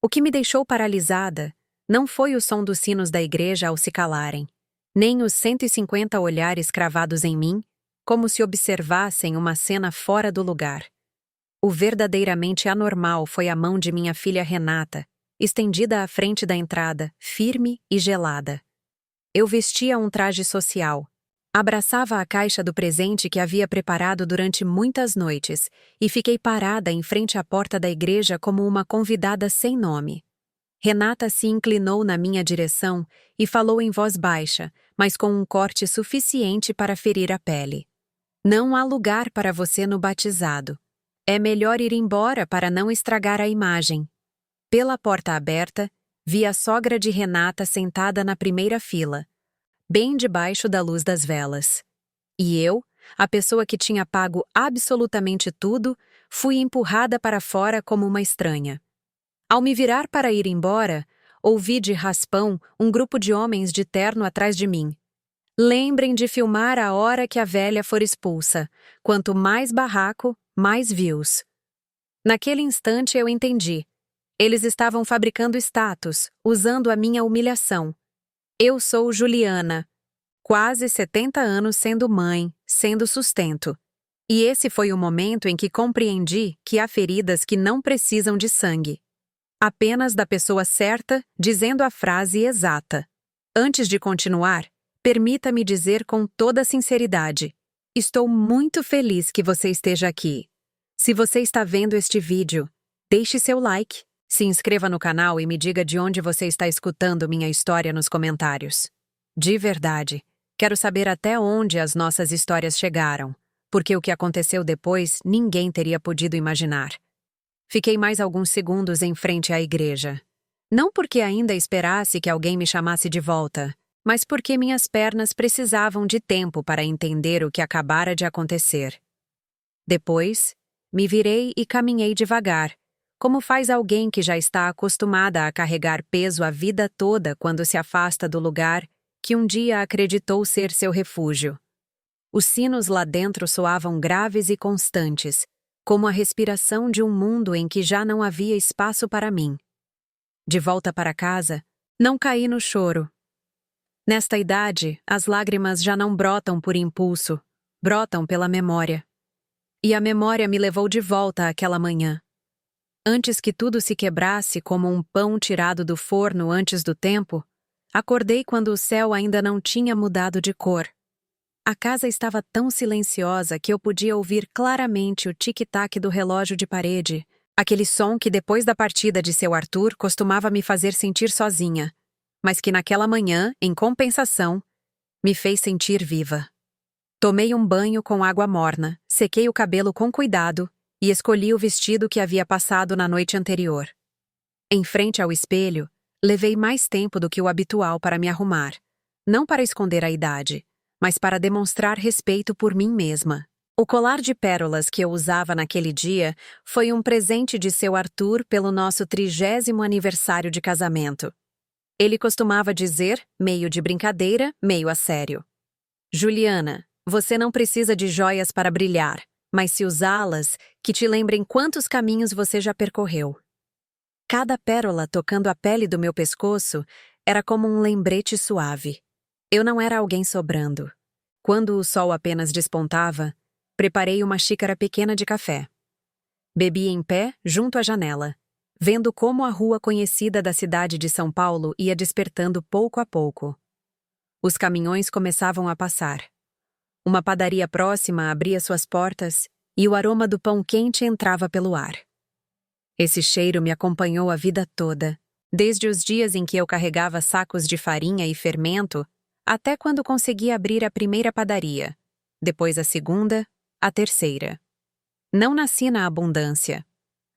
O que me deixou paralisada não foi o som dos sinos da igreja ao se calarem, nem os 150 olhares cravados em mim, como se observassem uma cena fora do lugar. O verdadeiramente anormal foi a mão de minha filha Renata, estendida à frente da entrada, firme e gelada. Eu vestia um traje social, abraçava a caixa do presente que havia preparado durante muitas noites e fiquei parada em frente à porta da igreja como uma convidada sem nome. Renata se inclinou na minha direção e falou em voz baixa, mas com um corte suficiente para ferir a pele. Não há lugar para você no batizado. É melhor ir embora para não estragar a imagem. Pela porta aberta, vi a sogra de Renata sentada na primeira fila, bem debaixo da luz das velas. E eu, a pessoa que tinha pago absolutamente tudo, fui empurrada para fora como uma estranha. Ao me virar para ir embora, ouvi de raspão um grupo de homens de terno atrás de mim. Lembrem de filmar a hora que a velha for expulsa. Quanto mais barraco, mais views. Naquele instante eu entendi. Eles estavam fabricando status, usando a minha humilhação. Eu sou Juliana. Quase 70 anos sendo mãe, sendo sustento. E esse foi o momento em que compreendi que há feridas que não precisam de sangue. Apenas da pessoa certa, dizendo a frase exata. Antes de continuar, permita-me dizer com toda sinceridade: estou muito feliz que você esteja aqui. Se você está vendo este vídeo, deixe seu like, se inscreva no canal e me diga de onde você está escutando minha história nos comentários. De verdade, quero saber até onde as nossas histórias chegaram, porque o que aconteceu depois ninguém teria podido imaginar. Fiquei mais alguns segundos em frente à igreja. Não porque ainda esperasse que alguém me chamasse de volta, mas porque minhas pernas precisavam de tempo para entender o que acabara de acontecer. Depois, me virei e caminhei devagar, como faz alguém que já está acostumada a carregar peso a vida toda quando se afasta do lugar que um dia acreditou ser seu refúgio. Os sinos lá dentro soavam graves e constantes, como a respiração de um mundo em que já não havia espaço para mim. De volta para casa, não caí no choro. Nesta idade, as lágrimas já não brotam por impulso, brotam pela memória. E a memória me levou de volta àquela manhã. Antes que tudo se quebrasse como um pão tirado do forno antes do tempo, acordei quando o céu ainda não tinha mudado de cor. A casa estava tão silenciosa que eu podia ouvir claramente o tic-tac do relógio de parede, aquele som que depois da partida de seu Arthur costumava me fazer sentir sozinha, mas que naquela manhã, em compensação, me fez sentir viva. Tomei um banho com água morna, sequei o cabelo com cuidado e escolhi o vestido que havia passado na noite anterior. Em frente ao espelho, levei mais tempo do que o habitual para me arrumar, não para esconder a idade, mas para demonstrar respeito por mim mesma. O colar de pérolas que eu usava naquele dia foi um presente de seu Arthur pelo nosso 30º aniversário de casamento. Ele costumava dizer, meio de brincadeira, meio a sério: Juliana, você não precisa de joias para brilhar, mas se usá-las, que te lembrem quantos caminhos você já percorreu. Cada pérola tocando a pele do meu pescoço era como um lembrete suave. Eu não era alguém sobrando. Quando o sol apenas despontava, preparei uma xícara pequena de café. Bebi em pé, junto à janela, vendo como a rua conhecida da cidade de São Paulo ia despertando pouco a pouco. Os caminhões começavam a passar. Uma padaria próxima abria suas portas e o aroma do pão quente entrava pelo ar. Esse cheiro me acompanhou a vida toda, desde os dias em que eu carregava sacos de farinha e fermento, até quando consegui abrir a primeira padaria, depois a segunda, a terceira. Não nasci na abundância.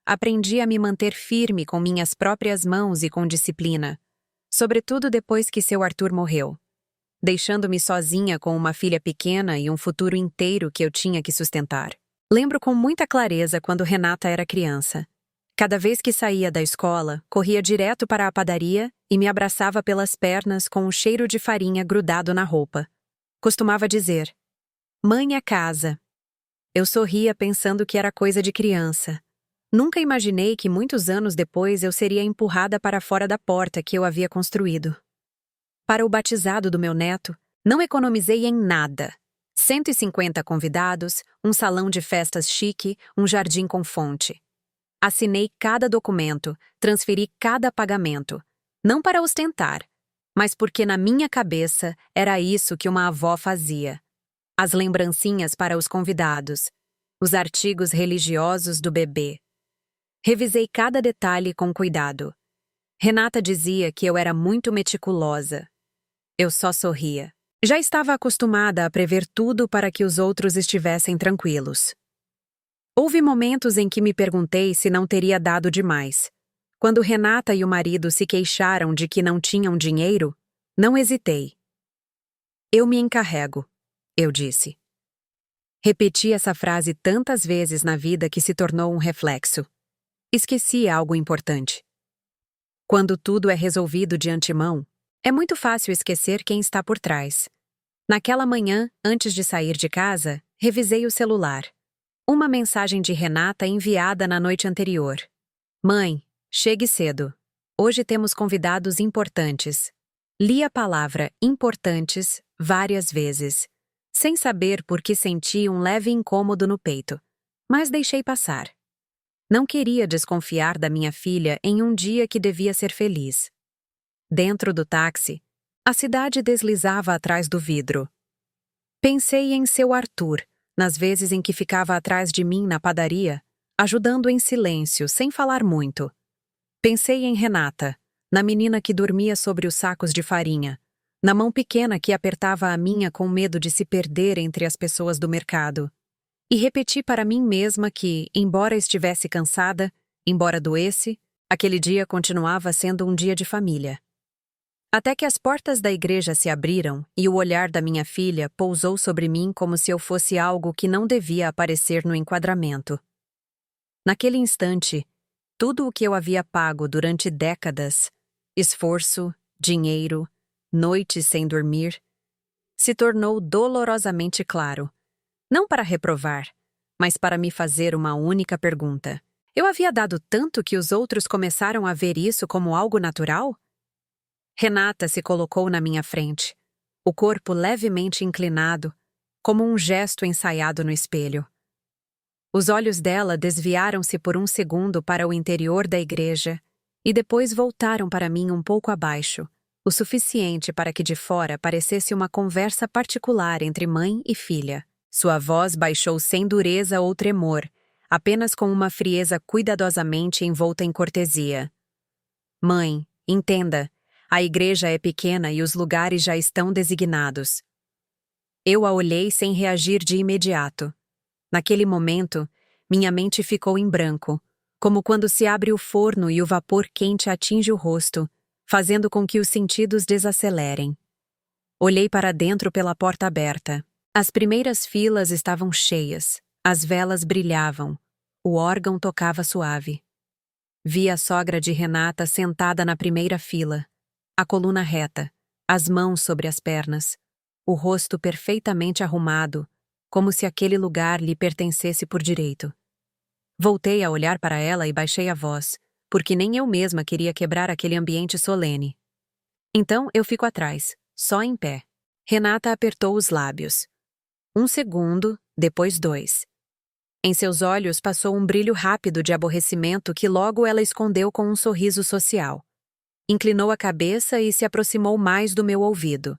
Aprendi a me manter firme com minhas próprias mãos e com disciplina, sobretudo depois que seu Arthur morreu, deixando-me sozinha com uma filha pequena e um futuro inteiro que eu tinha que sustentar. Lembro com muita clareza quando Renata era criança. Cada vez que saía da escola, corria direto para a padaria e me abraçava pelas pernas com um cheiro de farinha grudado na roupa. Costumava dizer: "Mãe é casa." Eu sorria pensando que era coisa de criança. Nunca imaginei que muitos anos depois eu seria empurrada para fora da porta que eu havia construído. Para o batizado do meu neto, não economizei em nada. 150 convidados, um salão de festas chique, um jardim com fonte. Assinei cada documento, transferi cada pagamento. Não para ostentar, mas porque na minha cabeça era isso que uma avó fazia. As lembrancinhas para os convidados, os artigos religiosos do bebê. Revisei cada detalhe com cuidado. Renata dizia que eu era muito meticulosa. Eu só sorria. Já estava acostumada a prever tudo para que os outros estivessem tranquilos. Houve momentos em que me perguntei se não teria dado demais. Quando Renata e o marido se queixaram de que não tinham dinheiro, não hesitei. Eu me encarrego, eu disse. Repeti essa frase tantas vezes na vida que se tornou um reflexo. Esqueci algo importante. Quando tudo é resolvido de antemão, é muito fácil esquecer quem está por trás. Naquela manhã, antes de sair de casa, revisei o celular. Uma mensagem de Renata enviada na noite anterior. Mãe, chegue cedo. Hoje temos convidados importantes. Li a palavra importantes várias vezes, sem saber por que senti um leve incômodo no peito, mas deixei passar. Não queria desconfiar da minha filha em um dia que devia ser feliz. Dentro do táxi, a cidade deslizava atrás do vidro. Pensei em seu Arthur, nas vezes em que ficava atrás de mim na padaria, ajudando em silêncio, sem falar muito. Pensei em Renata, na menina que dormia sobre os sacos de farinha, na mão pequena que apertava a minha com medo de se perder entre as pessoas do mercado. E repeti para mim mesma que, embora estivesse cansada, embora doesse, aquele dia continuava sendo um dia de família. Até que as portas da igreja se abriram e o olhar da minha filha pousou sobre mim como se eu fosse algo que não devia aparecer no enquadramento. Naquele instante, tudo o que eu havia pago durante décadas, esforço, dinheiro, noites sem dormir, se tornou dolorosamente claro. Não para reprovar, mas para me fazer uma única pergunta. Eu havia dado tanto que os outros começaram a ver isso como algo natural? Renata se colocou na minha frente, o corpo levemente inclinado, como um gesto ensaiado no espelho. Os olhos dela desviaram-se por um segundo para o interior da igreja e depois voltaram para mim um pouco abaixo, o suficiente para que de fora parecesse uma conversa particular entre mãe e filha. Sua voz baixou sem dureza ou tremor, apenas com uma frieza cuidadosamente envolta em cortesia. Mãe, entenda, a igreja é pequena e os lugares já estão designados. Eu a olhei sem reagir de imediato. Naquele momento, minha mente ficou em branco, como quando se abre o forno e o vapor quente atinge o rosto, fazendo com que os sentidos desacelerem. Olhei para dentro pela porta aberta. As primeiras filas estavam cheias, as velas brilhavam, o órgão tocava suave. Vi a sogra de Renata sentada na primeira fila, a coluna reta, as mãos sobre as pernas, o rosto perfeitamente arrumado, como se aquele lugar lhe pertencesse por direito. Voltei a olhar para ela e baixei a voz, porque nem eu mesma queria quebrar aquele ambiente solene. Então eu fico atrás, só em pé. Renata apertou os lábios. 1 segundo, depois 2. Em seus olhos passou um brilho rápido de aborrecimento que logo ela escondeu com um sorriso social. Inclinou a cabeça e se aproximou mais do meu ouvido.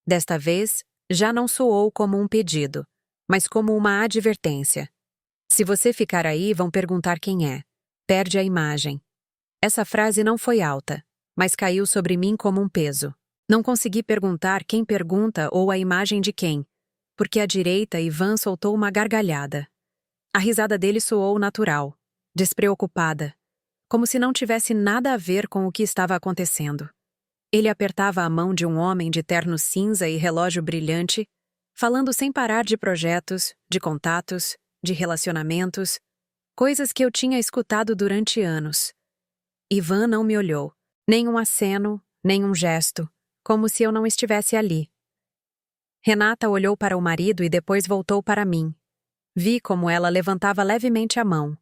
Desta vez, já não soou como um pedido, mas como uma advertência. Se você ficar aí, vão perguntar quem é. Perde a imagem. Essa frase não foi alta, mas caiu sobre mim como um peso. Não consegui perguntar quem pergunta ou a imagem de quem, porque à direita Ivan soltou uma gargalhada. A risada dele soou natural, despreocupada, como se não tivesse nada a ver com o que estava acontecendo. Ele apertava a mão de um homem de terno cinza e relógio brilhante, falando sem parar de projetos, de contatos, de relacionamentos, coisas que eu tinha escutado durante anos. Ivan não me olhou, nem um aceno, nem um gesto, como se eu não estivesse ali. Renata olhou para o marido e depois voltou para mim. Vi como ela levantava levemente a mão.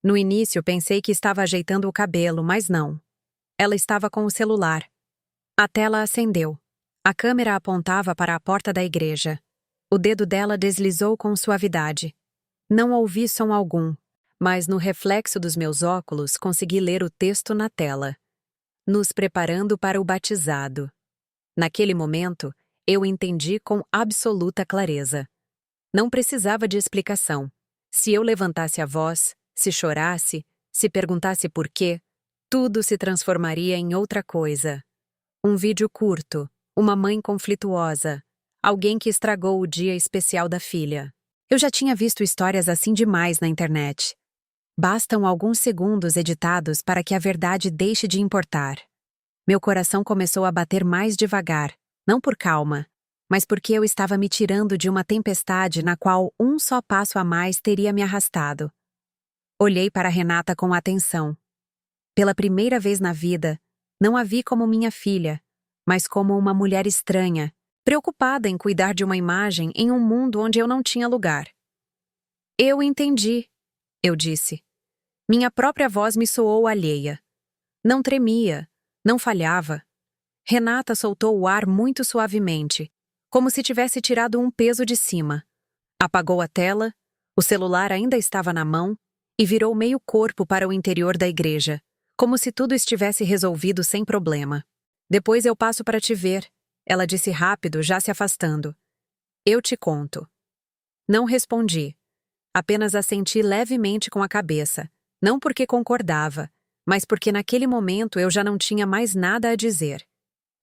No início pensei que estava ajeitando o cabelo, mas não. Ela estava com o celular. A tela acendeu. A câmera apontava para a porta da igreja. O dedo dela deslizou com suavidade. Não ouvi som algum, mas no reflexo dos meus óculos consegui ler o texto na tela. Nos preparando para o batizado. Naquele momento, eu entendi com absoluta clareza. Não precisava de explicação. Se eu levantasse a voz, se chorasse, se perguntasse por quê, tudo se transformaria em outra coisa. Um vídeo curto, uma mãe conflituosa, alguém que estragou o dia especial da filha. Eu já tinha visto histórias assim demais na internet. Bastam alguns segundos editados para que a verdade deixe de importar. Meu coração começou a bater mais devagar, não por calma, mas porque eu estava me tirando de uma tempestade na qual um só passo a mais teria me arrastado. Olhei para Renata com atenção. Pela primeira vez na vida, não a vi como minha filha, mas como uma mulher estranha, preocupada em cuidar de uma imagem em um mundo onde eu não tinha lugar. Eu entendi, eu disse. Minha própria voz me soou alheia. Não tremia, não falhava. Renata soltou o ar muito suavemente, como se tivesse tirado um peso de cima. Apagou a tela, o celular ainda estava na mão, e virou meio corpo para o interior da igreja, como se tudo estivesse resolvido sem problema. Depois eu passo para te ver, ela disse rápido, já se afastando. Eu te conto. Não respondi. Apenas assenti levemente com a cabeça, não porque concordava, mas porque naquele momento eu já não tinha mais nada a dizer.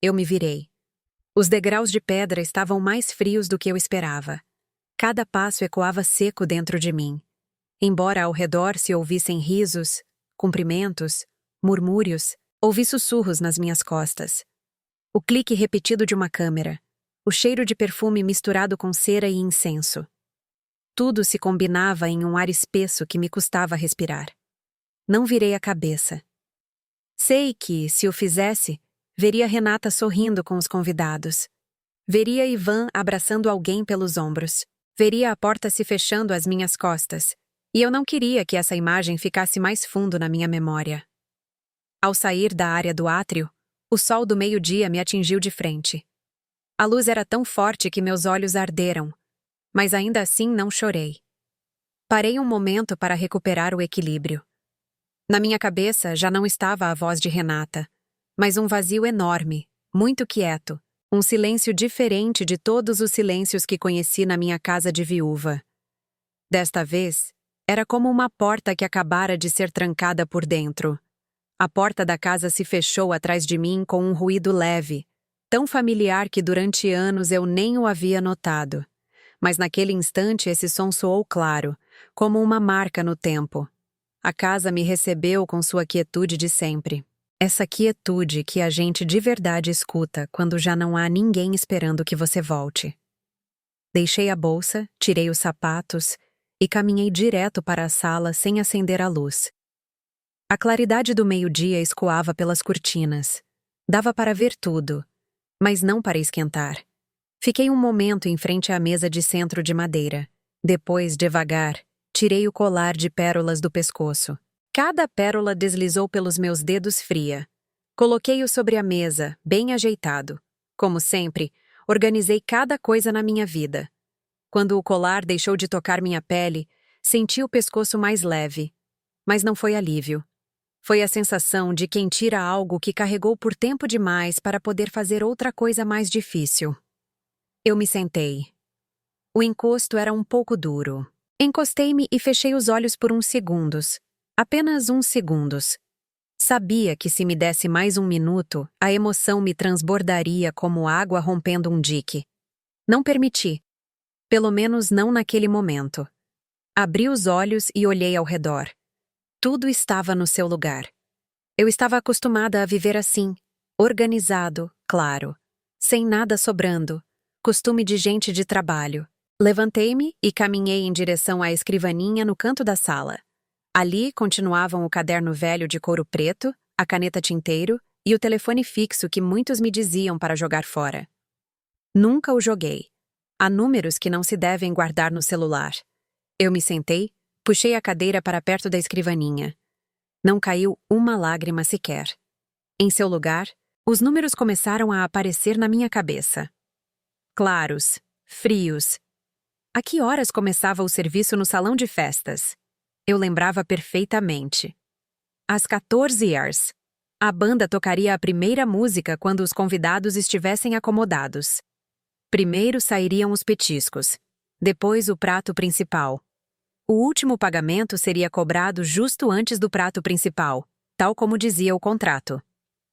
Eu me virei. Os degraus de pedra estavam mais frios do que eu esperava. Cada passo ecoava seco dentro de mim. Embora ao redor se ouvissem risos, cumprimentos, murmúrios, ouvi sussurros nas minhas costas. O clique repetido de uma câmera, o cheiro de perfume misturado com cera e incenso. Tudo se combinava em um ar espesso que me custava respirar. Não virei a cabeça. Sei que, se o fizesse, veria Renata sorrindo com os convidados. Veria Ivan abraçando alguém pelos ombros. Veria a porta se fechando às minhas costas. E eu não queria que essa imagem ficasse mais fundo na minha memória. Ao sair da área do átrio, o sol do meio-dia me atingiu de frente. A luz era tão forte que meus olhos arderam, mas ainda assim não chorei. Parei um momento para recuperar o equilíbrio. Na minha cabeça já não estava a voz de Renata, mas um vazio enorme, muito quieto, um silêncio diferente de todos os silêncios que conheci na minha casa de viúva. Desta vez, era como uma porta que acabara de ser trancada por dentro. A porta da casa se fechou atrás de mim com um ruído leve, tão familiar que durante anos eu nem o havia notado. Mas naquele instante esse som soou claro, como uma marca no tempo. A casa me recebeu com sua quietude de sempre. Essa quietude que a gente de verdade escuta quando já não há ninguém esperando que você volte. Deixei a bolsa, tirei os sapatos e caminhei direto para a sala sem acender a luz. A claridade do meio-dia escoava pelas cortinas. Dava para ver tudo, mas não para esquentar. Fiquei um momento em frente à mesa de centro de madeira. Depois, devagar, tirei o colar de pérolas do pescoço. Cada pérola deslizou pelos meus dedos fria. Coloquei-o sobre a mesa, bem ajeitado. Como sempre, organizei cada coisa na minha vida. Quando o colar deixou de tocar minha pele, senti o pescoço mais leve. Mas não foi alívio. Foi a sensação de quem tira algo que carregou por tempo demais para poder fazer outra coisa mais difícil. Eu me sentei. O encosto era um pouco duro. Encostei-me e fechei os olhos por uns segundos. Apenas uns segundos. Sabia que se me desse mais um minuto, a emoção me transbordaria como água rompendo um dique. Não permiti. Pelo menos não naquele momento. Abri os olhos e olhei ao redor. Tudo estava no seu lugar. Eu estava acostumada a viver assim, organizado, claro, sem nada sobrando, costume de gente de trabalho. Levantei-me e caminhei em direção à escrivaninha no canto da sala. Ali continuavam o caderno velho de couro preto, a caneta tinteiro e o telefone fixo que muitos me diziam para jogar fora. Nunca o joguei. Há números que não se devem guardar no celular. Eu me sentei, Puxei a cadeira para perto da escrivaninha. Não caiu uma lágrima sequer. Em seu lugar, os números começaram a aparecer na minha cabeça. Claros, frios. A que horas começava o serviço no salão de festas? Eu lembrava perfeitamente. Às 14 horas. A banda tocaria a primeira música quando os convidados estivessem acomodados. Primeiro sairiam os petiscos, depois o prato principal. O último pagamento seria cobrado justo antes do prato principal, tal como dizia o contrato.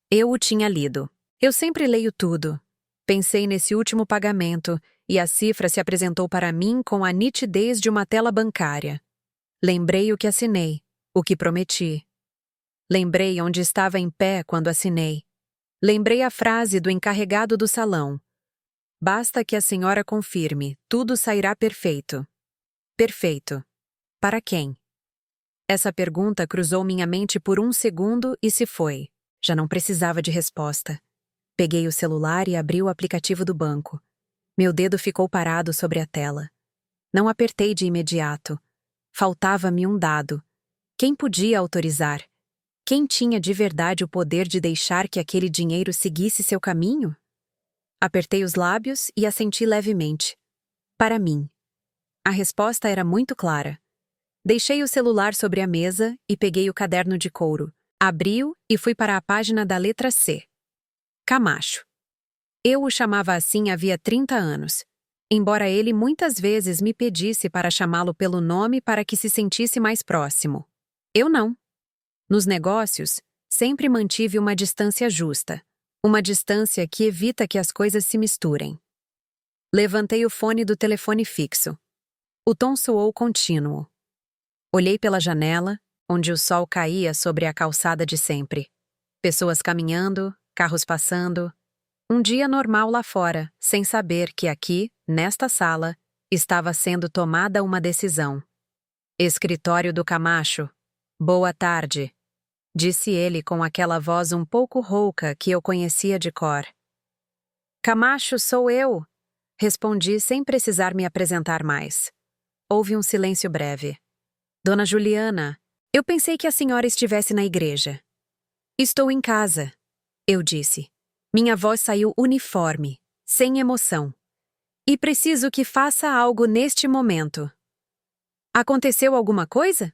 Eu o tinha lido. Eu sempre leio tudo. Pensei nesse último pagamento e a cifra se apresentou para mim com a nitidez de uma tela bancária. Lembrei o que assinei, o que prometi. Lembrei onde estava em pé quando assinei. Lembrei a frase do encarregado do salão. Basta que a senhora confirme, tudo sairá perfeito. Perfeito. Para quem? Essa pergunta cruzou minha mente por um segundo e se foi. Já não precisava de resposta. Peguei o celular e abri o aplicativo do banco. Meu dedo ficou parado sobre a tela. Não apertei de imediato. Faltava-me um dado. Quem podia autorizar? Quem tinha de verdade o poder de deixar que aquele dinheiro seguisse seu caminho? Apertei os lábios e assenti levemente. Para mim. A resposta era muito clara. Deixei o celular sobre a mesa e peguei o caderno de couro. Abri-o e fui para a página da letra C. Camacho. Eu o chamava assim havia 30 anos, embora ele muitas vezes me pedisse para chamá-lo pelo nome para que se sentisse mais próximo. Eu não. Nos negócios, sempre mantive uma distância justa, uma distância que evita que as coisas se misturem. Levantei o fone do telefone fixo. O tom soou contínuo. Olhei pela janela, onde o sol caía sobre a calçada de sempre. Pessoas caminhando, carros passando. Um dia normal lá fora, sem saber que aqui, nesta sala, estava sendo tomada uma decisão. Escritório do Camacho. Boa tarde, disse ele com aquela voz um pouco rouca que eu conhecia de cor. Camacho, sou eu, respondi sem precisar me apresentar mais. Houve um silêncio breve. Dona Juliana, eu pensei que a senhora estivesse na igreja. Estou em casa, eu disse. Minha voz saiu uniforme, sem emoção. E preciso que faça algo neste momento. Aconteceu alguma coisa?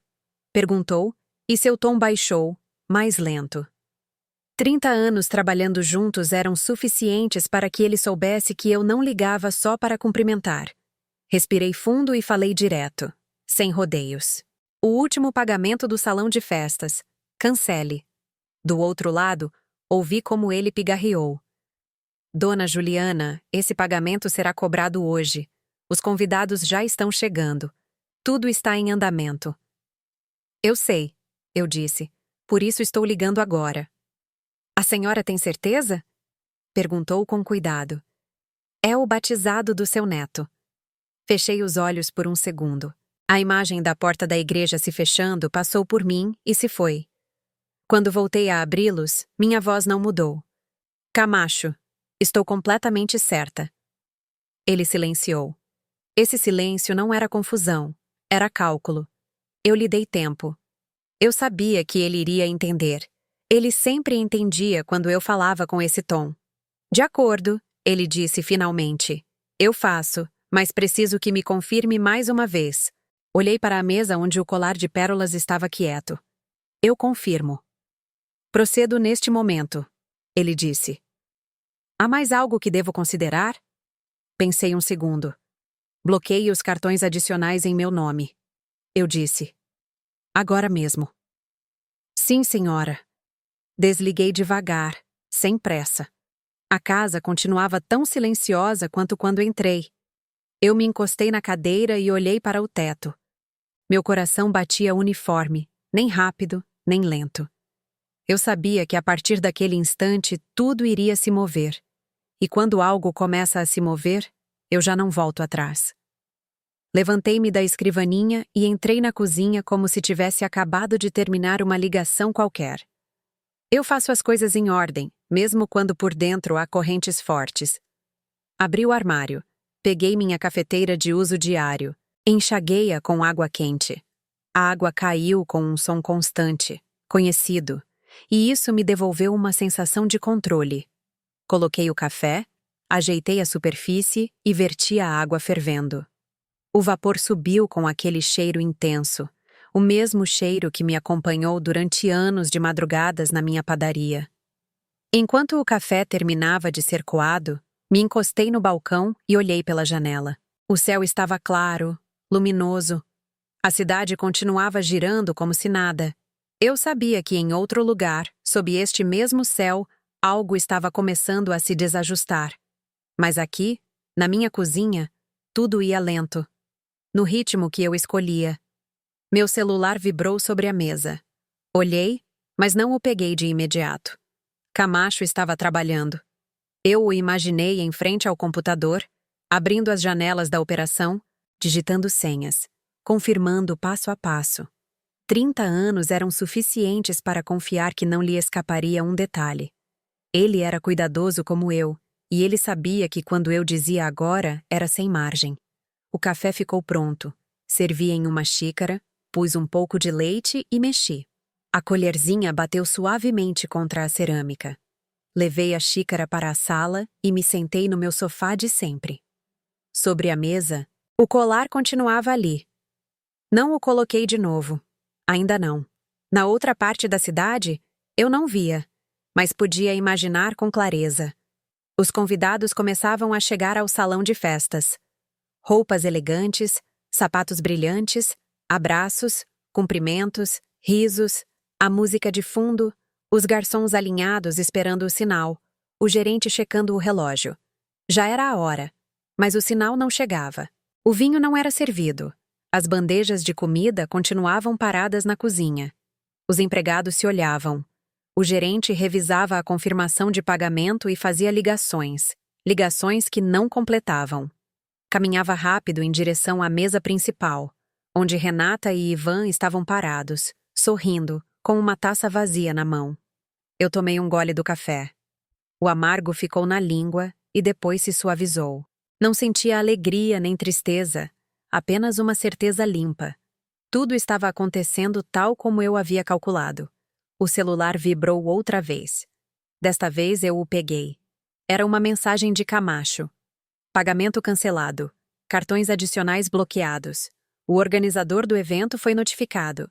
Perguntou, e seu tom baixou, mais lento. 30 anos trabalhando juntos eram suficientes para que ele soubesse que eu não ligava só para cumprimentar. Respirei fundo e falei direto, sem rodeios. O último pagamento do salão de festas. Cancele. Do outro lado, ouvi como ele pigarreou. Dona Juliana, esse pagamento será cobrado hoje. Os convidados já estão chegando. Tudo está em andamento. Eu sei, eu disse. Por isso estou ligando agora. A senhora tem certeza? Perguntou com cuidado. É o batizado do seu neto. Fechei os olhos por um segundo. A imagem da porta da igreja se fechando passou por mim e se foi. Quando voltei a abri-los, minha voz não mudou. Camacho, estou completamente certa. Ele silenciou. Esse silêncio não era confusão, era cálculo. Eu lhe dei tempo. Eu sabia que ele iria entender. Ele sempre entendia quando eu falava com esse tom. De acordo, ele disse finalmente. Eu faço, mas preciso que me confirme mais uma vez. Olhei para a mesa onde o colar de pérolas estava quieto. Eu confirmo. Procedo neste momento, ele disse. Há mais algo que devo considerar? Pensei um segundo. Bloqueie os cartões adicionais em meu nome. Eu disse. Agora mesmo. Sim, senhora. Desliguei devagar, sem pressa. A casa continuava tão silenciosa quanto quando entrei. Eu me encostei na cadeira e olhei para o teto. Meu coração batia uniforme, nem rápido, nem lento. Eu sabia que a partir daquele instante tudo iria se mover. E quando algo começa a se mover, eu já não volto atrás. Levantei-me da escrivaninha e entrei na cozinha como se tivesse acabado de terminar uma ligação qualquer. Eu faço as coisas em ordem, mesmo quando por dentro há correntes fortes. Abri o armário. Peguei minha cafeteira de uso diário. Enxaguei-a com água quente. A água caiu com um som constante, conhecido, e isso me devolveu uma sensação de controle. Coloquei o café, ajeitei a superfície e verti a água fervendo. O vapor subiu com aquele cheiro intenso, o mesmo cheiro que me acompanhou durante anos de madrugadas na minha padaria. Enquanto o café terminava de ser coado, me encostei no balcão e olhei pela janela. O céu estava claro, luminoso. A cidade continuava girando como se nada. Eu sabia que em outro lugar, sob este mesmo céu, algo estava começando a se desajustar. Mas aqui, na minha cozinha, tudo ia lento, no ritmo que eu escolhia. Meu celular vibrou sobre a mesa. Olhei, mas não o peguei de imediato. Camacho estava trabalhando. Eu o imaginei em frente ao computador, abrindo as janelas da operação, digitando senhas, confirmando passo a passo. 30 anos eram suficientes para confiar que não lhe escaparia um detalhe. Ele era cuidadoso como eu, e ele sabia que quando eu dizia agora, era sem margem. O café ficou pronto. Servi em uma xícara, pus um pouco de leite e mexi. A colherzinha bateu suavemente contra a cerâmica. Levei a xícara para a sala e me sentei no meu sofá de sempre. Sobre a mesa, o colar continuava ali. Não o coloquei de novo. Ainda não. Na outra parte da cidade, eu não via, mas podia imaginar com clareza. Os convidados começavam a chegar ao salão de festas. Roupas elegantes, sapatos brilhantes, abraços, cumprimentos, risos, a música de fundo, os garçons alinhados esperando o sinal, o gerente checando o relógio. Já era a hora, mas o sinal não chegava. O vinho não era servido. As bandejas de comida continuavam paradas na cozinha. Os empregados se olhavam. O gerente revisava a confirmação de pagamento e fazia ligações que não completavam. Caminhava rápido em direção à mesa principal, onde Renata e Ivan estavam parados, sorrindo, com uma taça vazia na mão. Eu tomei um gole do café. O amargo ficou na língua e depois se suavizou. Não sentia alegria nem tristeza, apenas uma certeza limpa. Tudo estava acontecendo tal como eu havia calculado. O celular vibrou outra vez. Desta vez eu o peguei. Era uma mensagem de Camacho. Pagamento cancelado. Cartões adicionais bloqueados. O organizador do evento foi notificado.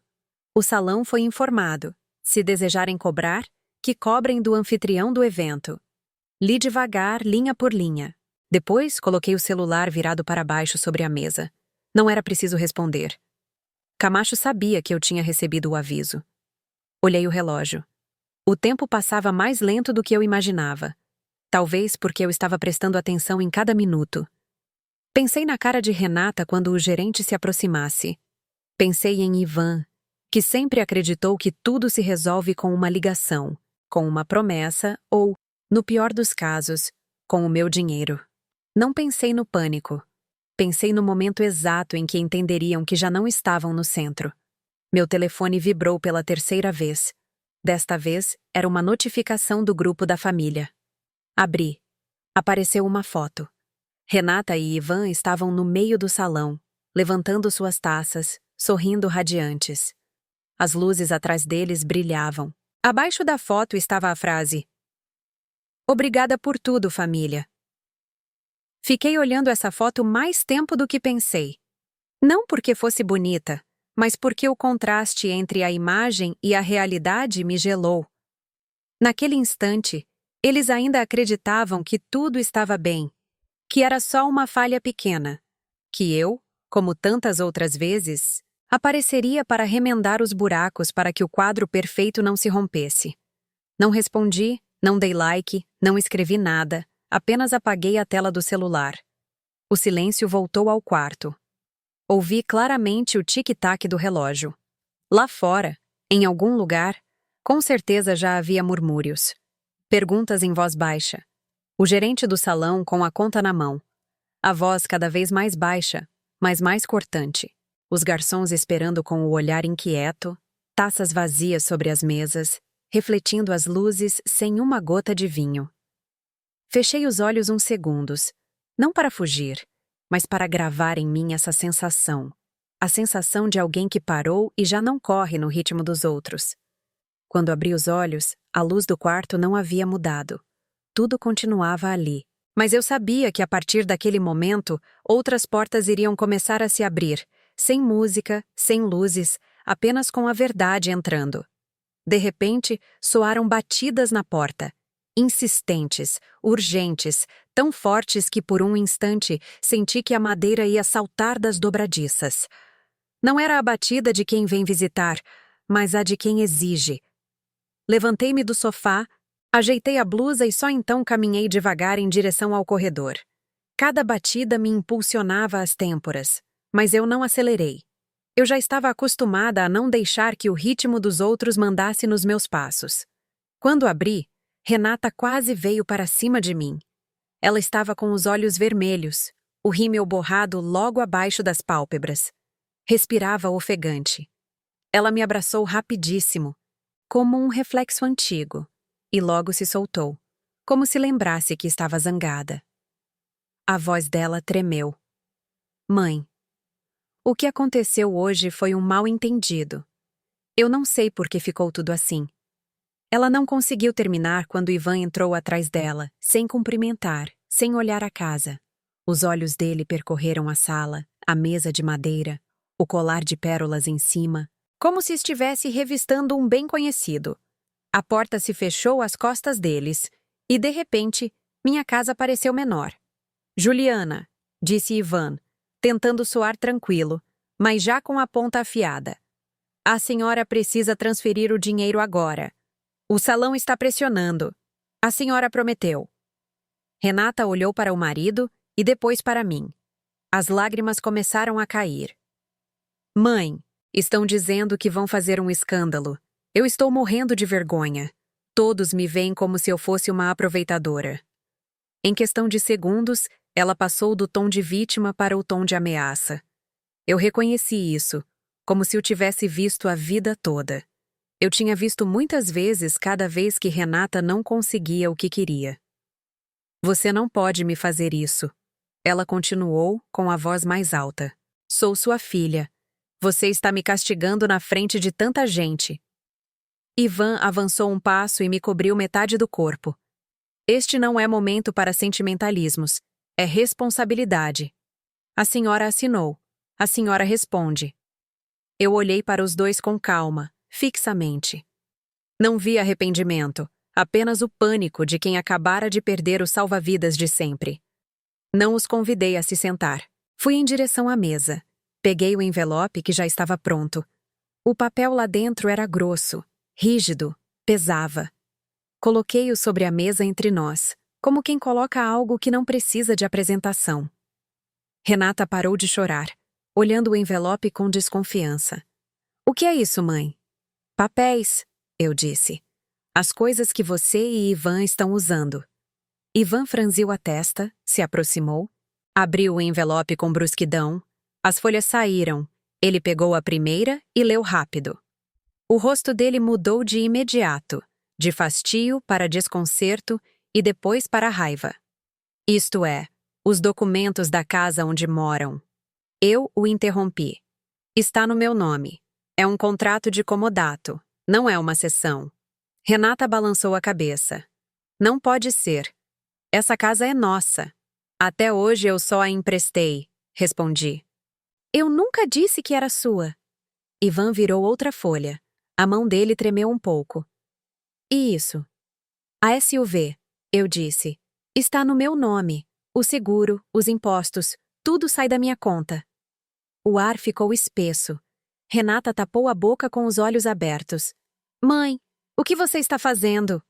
O salão foi informado. Se desejarem cobrar, que cobrem do anfitrião do evento. Li devagar, linha por linha. Depois, coloquei o celular virado para baixo sobre a mesa. Não era preciso responder. Camacho sabia que eu tinha recebido o aviso. Olhei o relógio. O tempo passava mais lento do que eu imaginava. Talvez porque eu estava prestando atenção em cada minuto. Pensei na cara de Renata quando o gerente se aproximasse. Pensei em Ivan, que sempre acreditou que tudo se resolve com uma ligação, com uma promessa ou, no pior dos casos, com o meu dinheiro. Não pensei no pânico. Pensei no momento exato em que entenderiam que já não estavam no centro. Meu telefone vibrou pela terceira vez. Desta vez, era uma notificação do grupo da família. Abri. Apareceu uma foto. Renata e Ivan estavam no meio do salão, levantando suas taças, sorrindo radiantes. As luzes atrás deles brilhavam. Abaixo da foto estava a frase: "Obrigada por tudo, família." Fiquei olhando essa foto mais tempo do que pensei. Não porque fosse bonita, mas porque o contraste entre a imagem e a realidade me gelou. Naquele instante, eles ainda acreditavam que tudo estava bem, que era só uma falha pequena, que eu, como tantas outras vezes, apareceria para remendar os buracos para que o quadro perfeito não se rompesse. Não respondi, não dei like, não escrevi nada, apenas apaguei a tela do celular. O silêncio voltou ao quarto. Ouvi claramente o tic-tac do relógio. Lá fora, em algum lugar, com certeza já havia murmúrios. Perguntas em voz baixa. O gerente do salão com a conta na mão. A voz cada vez mais baixa, mas mais cortante. Os garçons esperando com o olhar inquieto, taças vazias sobre as mesas, refletindo as luzes sem uma gota de vinho. Fechei os olhos uns segundos, não para fugir, mas para gravar em mim essa sensação. A sensação de alguém que parou e já não corre no ritmo dos outros. Quando abri os olhos, a luz do quarto não havia mudado. Tudo continuava ali. Mas eu sabia que a partir daquele momento, outras portas iriam começar a se abrir, sem música, sem luzes, apenas com a verdade entrando. De repente, soaram batidas na porta. Insistentes, urgentes, tão fortes que por um instante senti que a madeira ia saltar das dobradiças. Não era a batida de quem vem visitar, mas a de quem exige. Levantei-me do sofá, ajeitei a blusa e só então caminhei devagar em direção ao corredor. Cada batida me impulsionava às têmporas, mas eu não acelerei. Eu já estava acostumada a não deixar que o ritmo dos outros mandasse nos meus passos. Quando abri, Renata quase veio para cima de mim. Ela estava com os olhos vermelhos, o rímel borrado logo abaixo das pálpebras. Respirava ofegante. Ela me abraçou rapidíssimo, como um reflexo antigo, e logo se soltou, como se lembrasse que estava zangada. A voz dela tremeu. Mãe, o que aconteceu hoje foi um mal-entendido. Eu não sei por que ficou tudo assim. Ela não conseguiu terminar quando Ivan entrou atrás dela, sem cumprimentar, sem olhar a casa. Os olhos dele percorreram a sala, a mesa de madeira, o colar de pérolas em cima, como se estivesse revistando um bem conhecido. A porta se fechou às costas deles, e de repente, minha casa pareceu menor. Juliana, disse Ivan, tentando soar tranquilo, mas já com a ponta afiada. A senhora precisa transferir o dinheiro agora. O salão está pressionando. A senhora prometeu. Renata olhou para o marido e depois para mim. As lágrimas começaram a cair. Mãe, estão dizendo que vão fazer um escândalo. Eu estou morrendo de vergonha. Todos me veem como se eu fosse uma aproveitadora. Em questão de segundos, ela passou do tom de vítima para o tom de ameaça. Eu reconheci isso, como se o tivesse visto a vida toda. Eu tinha visto muitas vezes cada vez que Renata não conseguia o que queria. Você não pode me fazer isso. Ela continuou com a voz mais alta. Sou sua filha. Você está me castigando na frente de tanta gente. Ivan avançou um passo e me cobriu metade do corpo. Este não é momento para sentimentalismos. É responsabilidade. A senhora assinou. A senhora responde. Eu olhei para os dois com calma, fixamente. Não vi arrependimento, apenas o pânico de quem acabara de perder o salva-vidas de sempre. Não os convidei a se sentar. Fui em direção à mesa. Peguei o envelope que já estava pronto. O papel lá dentro era grosso, rígido, pesava. Coloquei-o sobre a mesa entre nós, como quem coloca algo que não precisa de apresentação. Renata parou de chorar, olhando o envelope com desconfiança. O que é isso, mãe? Papéis, eu disse. As coisas que você e Ivan estão usando. Ivan franziu a testa, se aproximou, abriu o envelope com brusquidão. As folhas saíram. Ele pegou a primeira e leu rápido. O rosto dele mudou de imediato, de fastio para desconcerto e depois para raiva. Isto é, os documentos da casa onde moram. Eu o interrompi. Está no meu nome. É um contrato de comodato, não é uma cessão. Renata balançou a cabeça. Não pode ser. Essa casa é nossa. Até hoje eu só a emprestei, respondi. Eu nunca disse que era sua. Ivan virou outra folha. A mão dele tremeu um pouco. E isso? A SUV, eu disse. Está no meu nome. O seguro, os impostos, tudo sai da minha conta. O ar ficou espesso. Renata tapou a boca com os olhos abertos. Mãe, o que você está fazendo?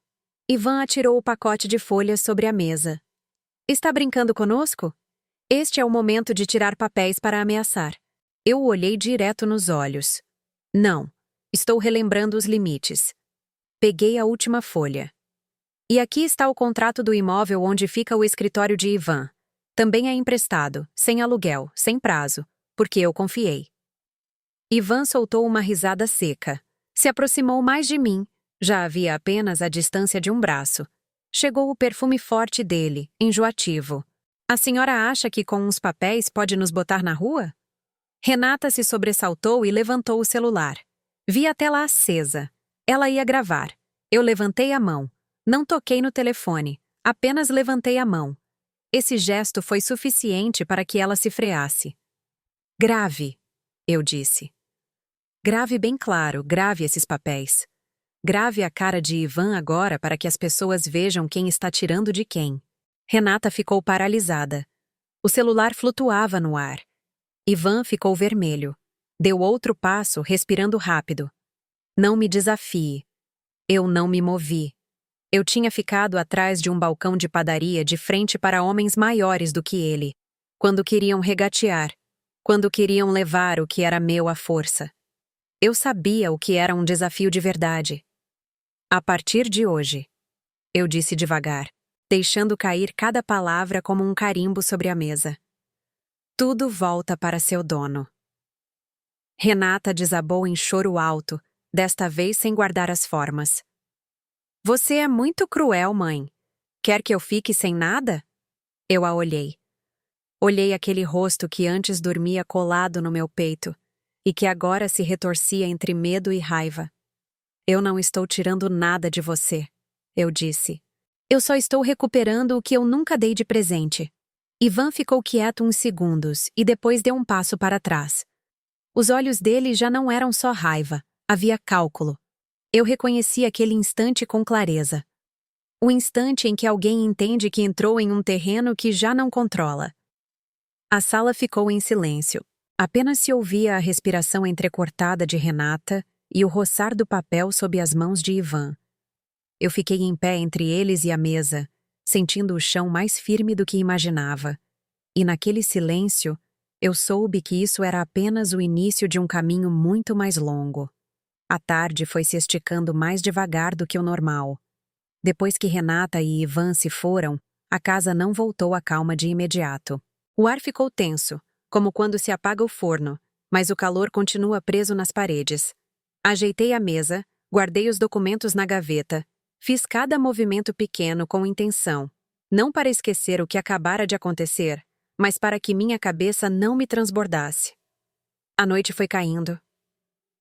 Ivan atirou o pacote de folhas sobre a mesa. Está brincando conosco? Este é o momento de tirar papéis para ameaçar. Eu o olhei direto nos olhos. Não, estou relembrando os limites. Peguei a última folha. E aqui está o contrato do imóvel onde fica o escritório de Ivan. Também é emprestado, sem aluguel, sem prazo, porque eu confiei. Ivan soltou uma risada seca. Se aproximou mais de mim. Já havia apenas a distância de um braço. Chegou o perfume forte dele, enjoativo. A senhora acha que com uns papéis pode nos botar na rua? Renata se sobressaltou e levantou o celular. Vi a tela acesa. Ela ia gravar. Eu levantei a mão. Não toquei no telefone. Apenas levantei a mão. Esse gesto foi suficiente para que ela se freasse. Grave, eu disse. Grave bem claro, grave esses papéis. Grave a cara de Ivan agora para que as pessoas vejam quem está tirando de quem. Renata ficou paralisada. O celular flutuava no ar. Ivan ficou vermelho. Deu outro passo, respirando rápido. Não me desafie. Eu não me movi. Eu tinha ficado atrás de um balcão de padaria de frente para homens maiores do que ele, quando queriam regatear, quando queriam levar o que era meu à força. Eu sabia o que era um desafio de verdade. A partir de hoje, eu disse devagar, deixando cair cada palavra como um carimbo sobre a mesa. Tudo volta para seu dono. Renata desabou em choro alto, desta vez sem guardar as formas. Você é muito cruel, mãe. Quer que eu fique sem nada? Eu a olhei. Olhei aquele rosto que antes dormia colado no meu peito e que agora se retorcia entre medo e raiva. Eu não estou tirando nada de você, eu disse. Eu só estou recuperando o que eu nunca dei de presente. Ivan ficou quieto uns segundos e depois deu um passo para trás. Os olhos dele já não eram só raiva, havia cálculo. Eu reconheci aquele instante com clareza. O instante em que alguém entende que entrou em um terreno que já não controla. A sala ficou em silêncio. Apenas se ouvia a respiração entrecortada de Renata e o roçar do papel sob as mãos de Ivan. Eu fiquei em pé entre eles e a mesa, sentindo o chão mais firme do que imaginava. E naquele silêncio, eu soube que isso era apenas o início de um caminho muito mais longo. A tarde foi se esticando mais devagar do que o normal. Depois que Renata e Ivan se foram, a casa não voltou à calma de imediato. O ar ficou tenso, como quando se apaga o forno, mas o calor continua preso nas paredes. Ajeitei a mesa, guardei os documentos na gaveta, fiz cada movimento pequeno com intenção, não para esquecer o que acabara de acontecer, mas para que minha cabeça não me transbordasse. A noite foi caindo.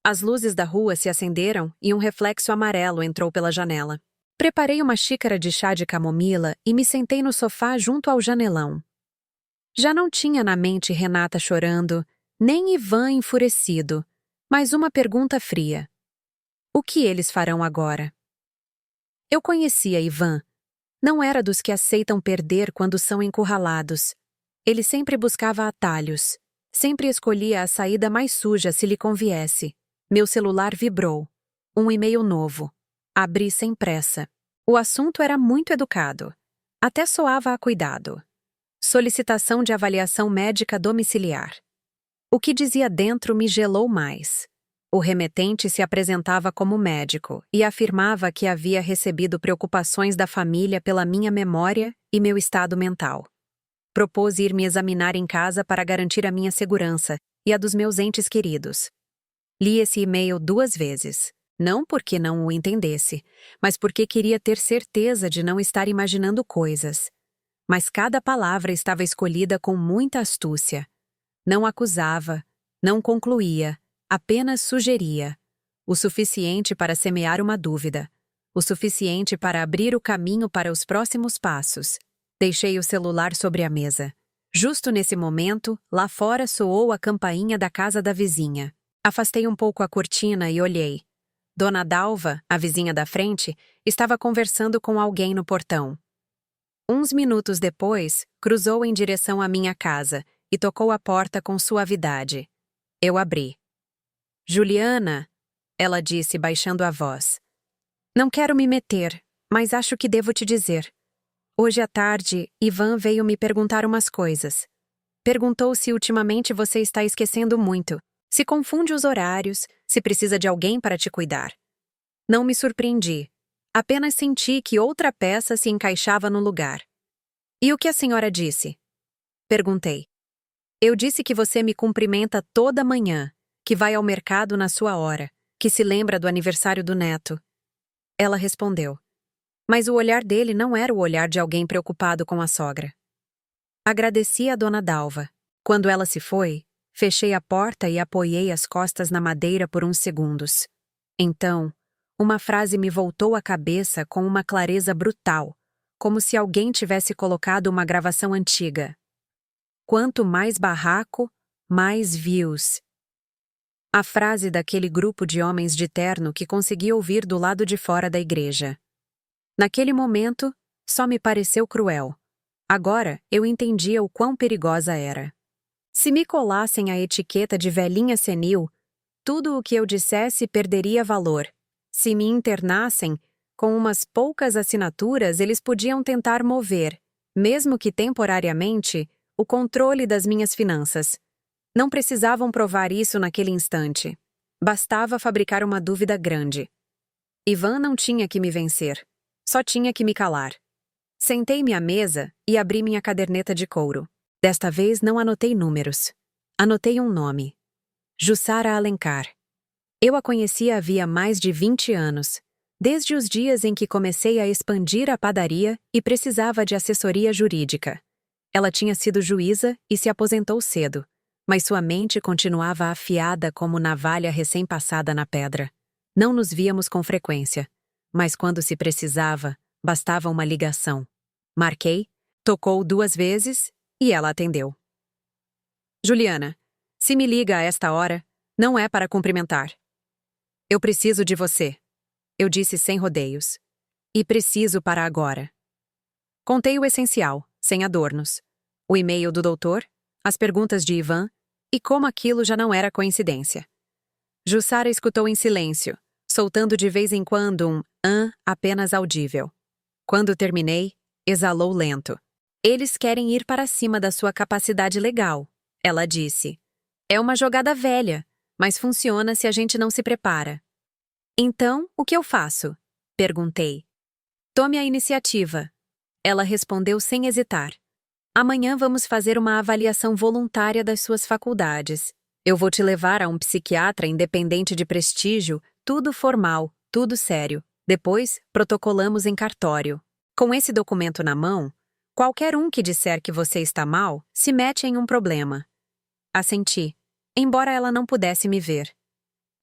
As luzes da rua se acenderam e um reflexo amarelo entrou pela janela. Preparei uma xícara de chá de camomila e me sentei no sofá junto ao janelão. Já não tinha na mente Renata chorando, nem Ivan enfurecido, mas uma pergunta fria. O que eles farão agora? Eu conhecia Ivan. Não era dos que aceitam perder quando são encurralados. Ele sempre buscava atalhos. Sempre escolhia a saída mais suja se lhe conviesse. Meu celular vibrou. Um e-mail novo. Abri sem pressa. O assunto era muito educado. Até soava a cuidado. Solicitação de avaliação médica domiciliar. O que dizia dentro me gelou mais. O remetente se apresentava como médico e afirmava que havia recebido preocupações da família pela minha memória e meu estado mental. Propôs ir me examinar em casa para garantir a minha segurança e a dos meus entes queridos. Li esse e-mail 2 vezes, não porque não o entendesse, mas porque queria ter certeza de não estar imaginando coisas. Mas cada palavra estava escolhida com muita astúcia. Não acusava, não concluía, apenas sugeria. O suficiente para semear uma dúvida. O suficiente para abrir o caminho para os próximos passos. Deixei o celular sobre a mesa. Justo nesse momento, lá fora soou a campainha da casa da vizinha. Afastei um pouco a cortina e olhei. Dona Dalva, a vizinha da frente, estava conversando com alguém no portão. Uns minutos depois, cruzou em direção à minha casa e tocou a porta com suavidade. Eu abri. Juliana, ela disse baixando a voz. Não quero me meter, mas acho que devo te dizer. Hoje à tarde, Ivan veio me perguntar umas coisas. Perguntou se ultimamente você está esquecendo muito, se confunde os horários, se precisa de alguém para te cuidar. Não me surpreendi. Apenas senti que outra peça se encaixava no lugar. E o que a senhora disse? Perguntei. Eu disse que você me cumprimenta toda manhã, que vai ao mercado na sua hora, que se lembra do aniversário do neto. Ela respondeu. Mas o olhar dele não era o olhar de alguém preocupado com a sogra. Agradeci a dona Dalva. Quando ela se foi, Fechei a porta e apoiei as costas na madeira por uns segundos. Então, uma frase me voltou à cabeça com uma clareza brutal, como se alguém tivesse colocado uma gravação antiga. Quanto mais barraco, mais views. A frase daquele grupo de homens de terno que consegui ouvir do lado de fora da igreja. Naquele momento, só me pareceu cruel. Agora, eu entendia o quão perigosa era. Se me colassem a etiqueta de velhinha senil, tudo o que eu dissesse perderia valor. Se me internassem, com umas poucas assinaturas eles podiam tentar mover, mesmo que temporariamente, o controle das minhas finanças. Não precisavam provar isso naquele instante. Bastava fabricar uma dúvida grande. Ivan não tinha que me vencer. Só tinha que me calar. Sentei-me à mesa e abri minha caderneta de couro. Desta vez não anotei números. Anotei um nome. Jussara Alencar. Eu a conhecia havia mais de 20 anos, desde os dias em que comecei a expandir a padaria e precisava de assessoria jurídica. Ela tinha sido juíza e se aposentou cedo, mas sua mente continuava afiada como navalha recém-passada na pedra. Não nos víamos com frequência, mas quando se precisava, bastava uma ligação. Marquei, tocou 2 vezes e ela atendeu. Juliana, se me liga a esta hora, não é para cumprimentar. Eu preciso de você, eu disse sem rodeios. E preciso para agora. Contei o essencial, sem adornos. O e-mail do doutor, as perguntas de Ivan e como aquilo já não era coincidência. Jussara escutou em silêncio, soltando de vez em quando um apenas audível. Quando terminei, exalou lento. Eles querem ir para cima da sua capacidade legal, ela disse. É uma jogada velha, mas funciona se a gente não se prepara. Então, o que eu faço? Perguntei. Tome a iniciativa. Ela respondeu sem hesitar. Amanhã vamos fazer uma avaliação voluntária das suas faculdades. Eu vou te levar a um psiquiatra independente de prestígio, tudo formal, tudo sério. Depois, protocolamos em cartório. Com esse documento na mão, qualquer um que disser que você está mal se mete em um problema. Assenti, embora ela não pudesse me ver.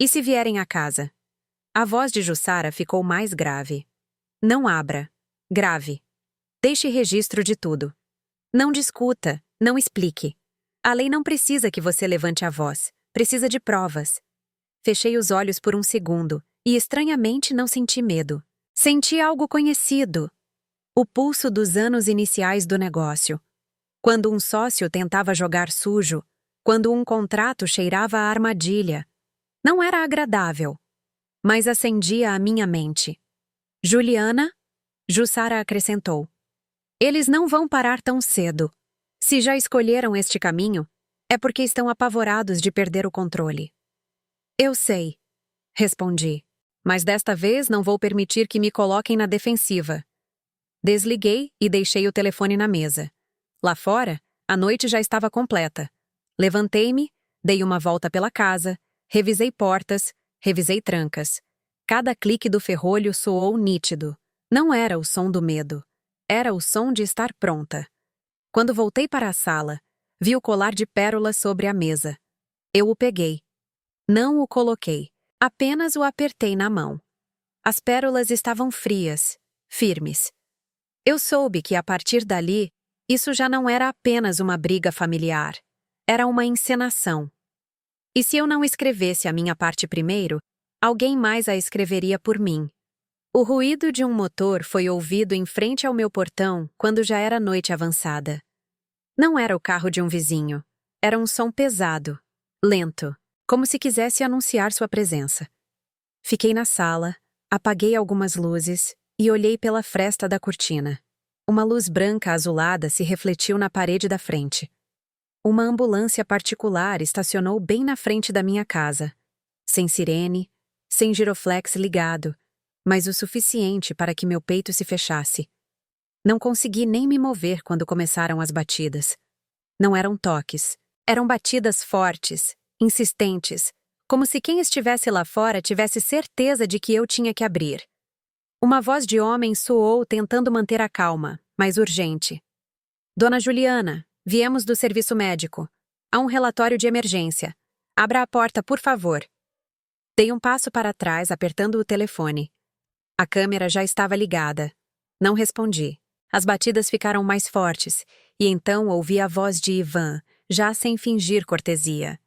E se vierem à casa? A voz de Jussara ficou mais grave. Não abra. Grave. Deixe registro de tudo. Não discuta, não explique. A lei não precisa que você levante a voz, precisa de provas. Fechei os olhos por um segundo e estranhamente não senti medo. Senti algo conhecido. O pulso dos anos iniciais do negócio. Quando um sócio tentava jogar sujo, quando um contrato cheirava a armadilha. Não era agradável, mas acendia a minha mente. Juliana? Jussara acrescentou. Eles não vão parar tão cedo. Se já escolheram este caminho, é porque estão apavorados de perder o controle. Eu sei, respondi, mas desta vez não vou permitir que me coloquem na defensiva. Desliguei e deixei o telefone na mesa. Lá fora, a noite já estava completa. Levantei-me, dei uma volta pela casa, revisei portas, revisei trancas. Cada clique do ferrolho soou nítido. Não era o som do medo. Era o som de estar pronta. Quando voltei para a sala, vi o colar de pérolas sobre a mesa. Eu o peguei. Não o coloquei. Apenas o apertei na mão. As pérolas estavam frias, firmes. Eu soube que, a partir dali, isso já não era apenas uma briga familiar. Era uma encenação. E se eu não escrevesse a minha parte primeiro, alguém mais a escreveria por mim. O ruído de um motor foi ouvido em frente ao meu portão quando já era noite avançada. Não era o carro de um vizinho. Era um som pesado, lento, como se quisesse anunciar sua presença. Fiquei na sala, apaguei algumas luzes e olhei pela fresta da cortina. Uma luz branca azulada se refletiu na parede da frente. Uma ambulância particular estacionou bem na frente da minha casa. Sem sirene, sem giroflex ligado, mas o suficiente para que meu peito se fechasse. Não consegui nem me mover quando começaram as batidas. Não eram toques, eram batidas fortes, insistentes, como se quem estivesse lá fora tivesse certeza de que eu tinha que abrir. Uma voz de homem soou tentando manter a calma, mas urgente. Dona Juliana, viemos do serviço médico. há um relatório de emergência. Abra a porta, por favor. Dei um passo para trás, apertando o telefone. A câmera já estava ligada. Não respondi. As batidas ficaram mais fortes, e então ouvi a voz de Ivan, já sem fingir cortesia.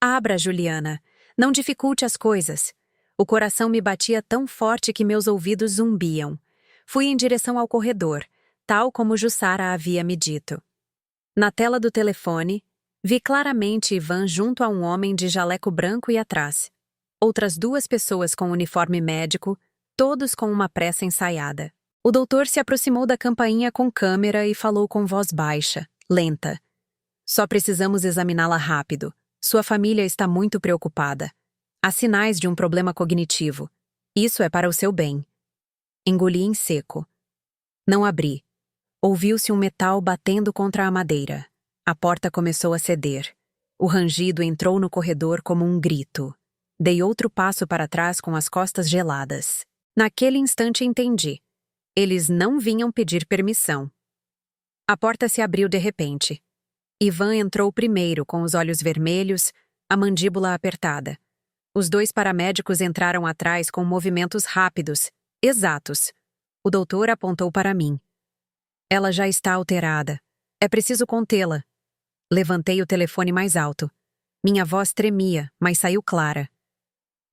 Abra, Juliana. Não dificulte as coisas. O coração me batia tão forte que meus ouvidos zumbiam. Fui em direção ao corredor, tal como Jussara havia me dito. Na tela do telefone, vi claramente Ivan junto a um homem de jaleco branco e atrás. Outras 2 pessoas com uniforme médico, todos com uma pressa ensaiada. O doutor se aproximou da campainha com câmera e falou com voz baixa, lenta. Só precisamos examiná-la rápido. Sua família está muito preocupada. Há sinais de um problema cognitivo. Isso é para o seu bem. Engoli em seco. Não abri. Ouviu-se um metal batendo contra a madeira. A porta começou a ceder. O rangido entrou no corredor como um grito. Dei outro passo para trás com as costas geladas. Naquele instante entendi. Eles não vinham pedir permissão. A porta se abriu de repente. Ivan entrou primeiro com os olhos vermelhos, a mandíbula apertada. Os 2 paramédicos entraram atrás com movimentos rápidos, exatos. O doutor apontou para mim. Ela já está alterada. É preciso contê-la. Levantei o telefone mais alto. Minha voz tremia, mas saiu clara.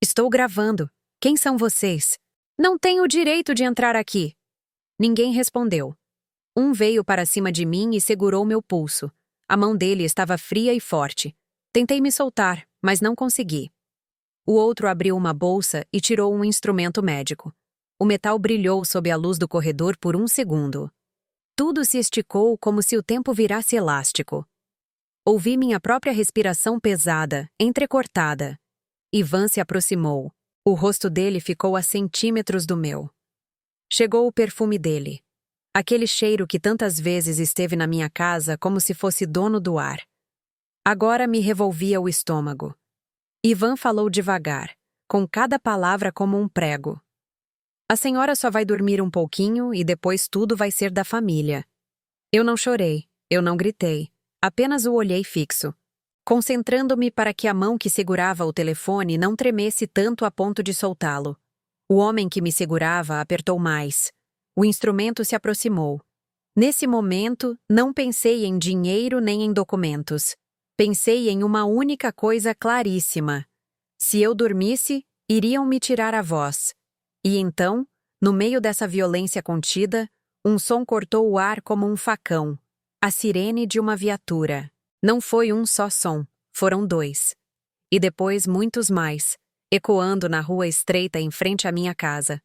Estou gravando. Quem são vocês? Não tenho o direito de entrar aqui. Ninguém respondeu. Um veio para cima de mim e segurou meu pulso. A mão dele estava fria e forte. Tentei me soltar, mas não consegui. O outro abriu uma bolsa e tirou um instrumento médico. O metal brilhou sob a luz do corredor por 1 segundo. Tudo se esticou como se o tempo virasse elástico. Ouvi minha própria respiração pesada, entrecortada. Ivan se aproximou. O rosto dele ficou a centímetros do meu. Chegou o perfume dele. Aquele cheiro que tantas vezes esteve na minha casa como se fosse dono do ar. Agora me revolvia o estômago. Ivan falou devagar, com cada palavra como um prego. A senhora só vai dormir um pouquinho e depois tudo vai ser da família. Eu não chorei, eu não gritei, apenas o olhei fixo, concentrando-me para que a mão que segurava o telefone não tremesse tanto a ponto de soltá-lo. O homem que me segurava apertou mais. O instrumento se aproximou. Nesse momento, não pensei em dinheiro nem em documentos. Pensei em uma única coisa claríssima. Se eu dormisse, iriam me tirar a voz. E então, no meio dessa violência contida, um som cortou o ar como um facão. A sirene de uma viatura. Não foi um só som, foram 2. E depois muitos mais, ecoando na rua estreita em frente à minha casa.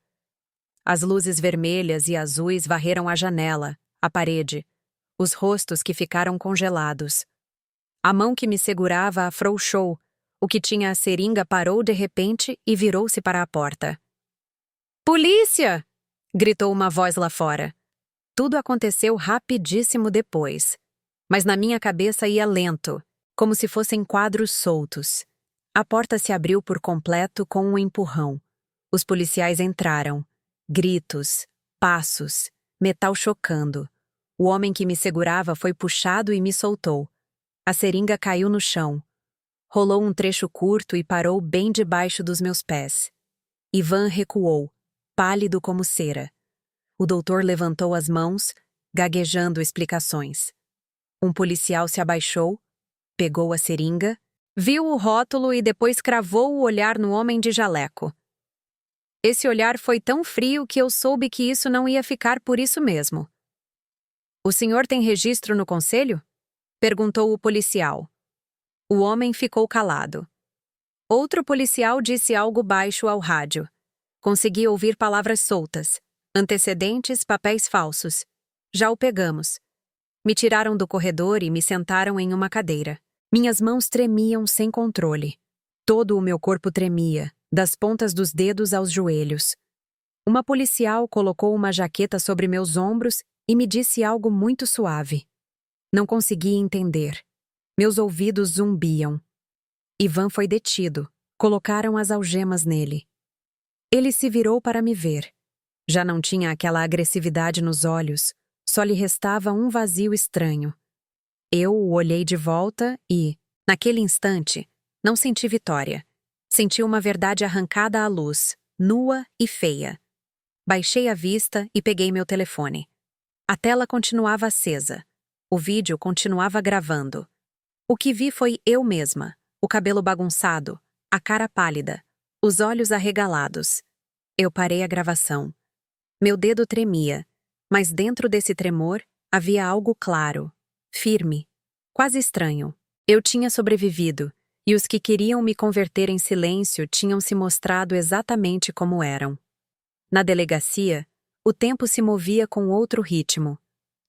As luzes vermelhas e azuis varreram a janela, a parede, os rostos que ficaram congelados. A mão que me segurava afrouxou, o que tinha a seringa parou de repente e virou-se para a porta. Polícia! Gritou uma voz lá fora. Tudo aconteceu rapidíssimo depois, mas na minha cabeça ia lento, como se fossem quadros soltos. A porta se abriu por completo com um empurrão. Os policiais entraram. Gritos, passos, metal chocando. O homem que me segurava foi puxado e me soltou. A seringa caiu no chão. Rolou um trecho curto e parou bem debaixo dos meus pés. Ivan recuou, pálido como cera. O doutor levantou as mãos, gaguejando explicações. Um policial se abaixou, pegou a seringa, viu o rótulo e depois cravou o olhar no homem de jaleco. Esse olhar foi tão frio que eu soube que isso não ia ficar por isso mesmo. O senhor tem registro no conselho? Perguntou o policial. O homem ficou calado. Outro policial disse algo baixo ao rádio. Consegui ouvir palavras soltas. Antecedentes, papéis falsos. Já o pegamos. Me tiraram do corredor e me sentaram em uma cadeira. Minhas mãos tremiam sem controle. Todo o meu corpo tremia, das pontas dos dedos aos joelhos. Uma policial colocou uma jaqueta sobre meus ombros e me disse algo muito suave. Não conseguia entender. Meus ouvidos zumbiam. Ivan foi detido. Colocaram as algemas nele. Ele se virou para me ver. Já não tinha aquela agressividade nos olhos, só lhe restava um vazio estranho. Eu o olhei de volta e, naquele instante, não senti vitória. Senti uma verdade arrancada à luz, nua e feia. Baixei a vista e peguei meu telefone. A tela continuava acesa. O vídeo continuava gravando. O que vi foi eu mesma, o cabelo bagunçado, a cara pálida, os olhos arregalados. Eu parei a gravação. Meu dedo tremia, mas dentro desse tremor havia algo claro, firme, quase estranho. Eu tinha sobrevivido, e os que queriam me converter em silêncio tinham se mostrado exatamente como eram. Na delegacia, o tempo se movia com outro ritmo.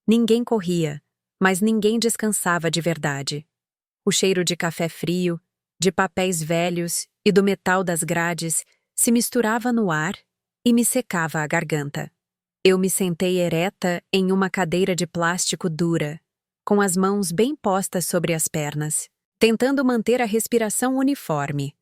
Ninguém corria, mas ninguém descansava de verdade. O cheiro de café frio, de papéis velhos e do metal das grades se misturava no ar e me secava a garganta. Eu me sentei ereta em uma cadeira de plástico dura, com as mãos bem postas sobre as pernas, tentando manter a respiração uniforme.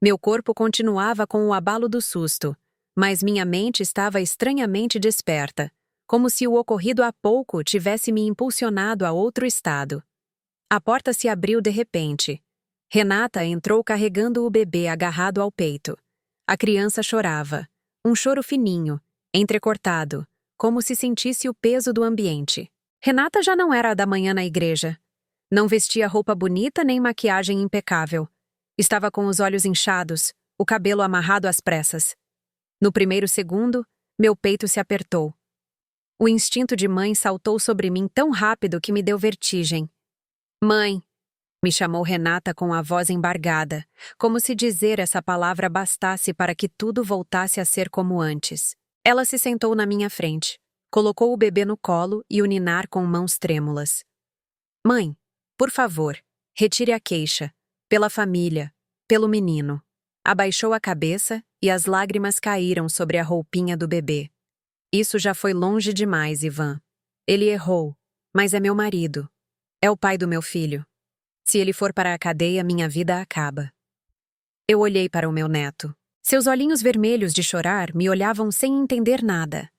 Meu corpo continuava com o abalo do susto, mas minha mente estava estranhamente desperta, como se o ocorrido há pouco tivesse me impulsionado a outro estado. A porta se abriu de repente. Renata entrou carregando o bebê agarrado ao peito. A criança chorava. Um choro fininho, entrecortado, como se sentisse o peso do ambiente. Renata já não era a da manhã na igreja. Não vestia roupa bonita nem maquiagem impecável. Estava com os olhos inchados, o cabelo amarrado às pressas. No primeiro segundo, meu peito se apertou. O instinto de mãe saltou sobre mim tão rápido que me deu vertigem. Mãe! Me chamou Renata com a voz embargada, como se dizer essa palavra bastasse para que tudo voltasse a ser como antes. Ela se sentou na minha frente, colocou o bebê no colo e o ninar com mãos trêmulas. Mãe, por favor, retire a queixa. Pela família, pelo menino. Abaixou a cabeça e as lágrimas caíram sobre a roupinha do bebê. Isso já foi longe demais, Ivan. Ele errou, mas é meu marido. É o pai do meu filho. Se ele for para a cadeia, minha vida acaba. Eu olhei para o meu neto. Seus olhinhos vermelhos de chorar me olhavam sem entender nada.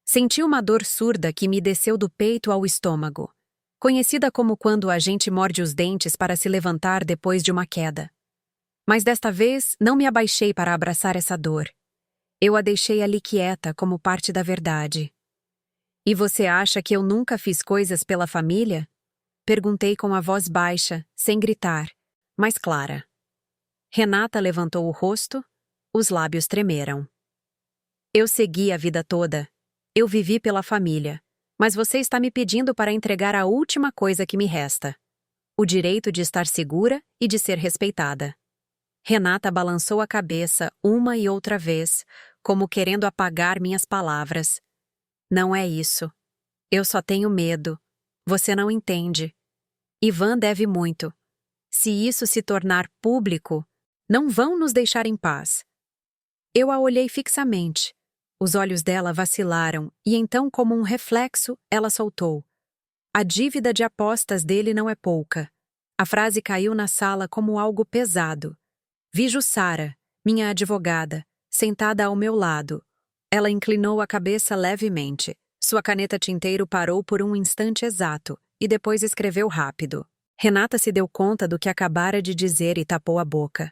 Senti uma dor surda que me desceu do peito ao estômago, conhecida como quando a gente morde os dentes para se levantar depois de uma queda. Mas desta vez não me abaixei para abraçar essa dor. Eu a deixei ali quieta como parte da verdade. E você acha que eu nunca fiz coisas pela família? Perguntei com a voz baixa, sem gritar, mas clara. Renata levantou o rosto, os lábios tremeram. Eu segui a vida toda. Eu vivi pela família. Mas você está me pedindo para entregar a última coisa que me resta. O direito de estar segura e de ser respeitada. Renata balançou a cabeça uma e outra vez, como querendo apagar minhas palavras. Não é isso. Eu só tenho medo. Você não entende. Ivan deve muito. Se isso se tornar público, não vão nos deixar em paz. Eu a olhei fixamente. Os olhos dela vacilaram e então, como um reflexo, ela soltou. A dívida de apostas dele não é pouca. A frase caiu na sala como algo pesado. Vi Jussara, minha advogada, sentada ao meu lado. Ela inclinou a cabeça levemente. Sua caneta tinteiro parou por um instante exato e depois escreveu rápido. Renata se deu conta do que acabara de dizer e tapou a boca.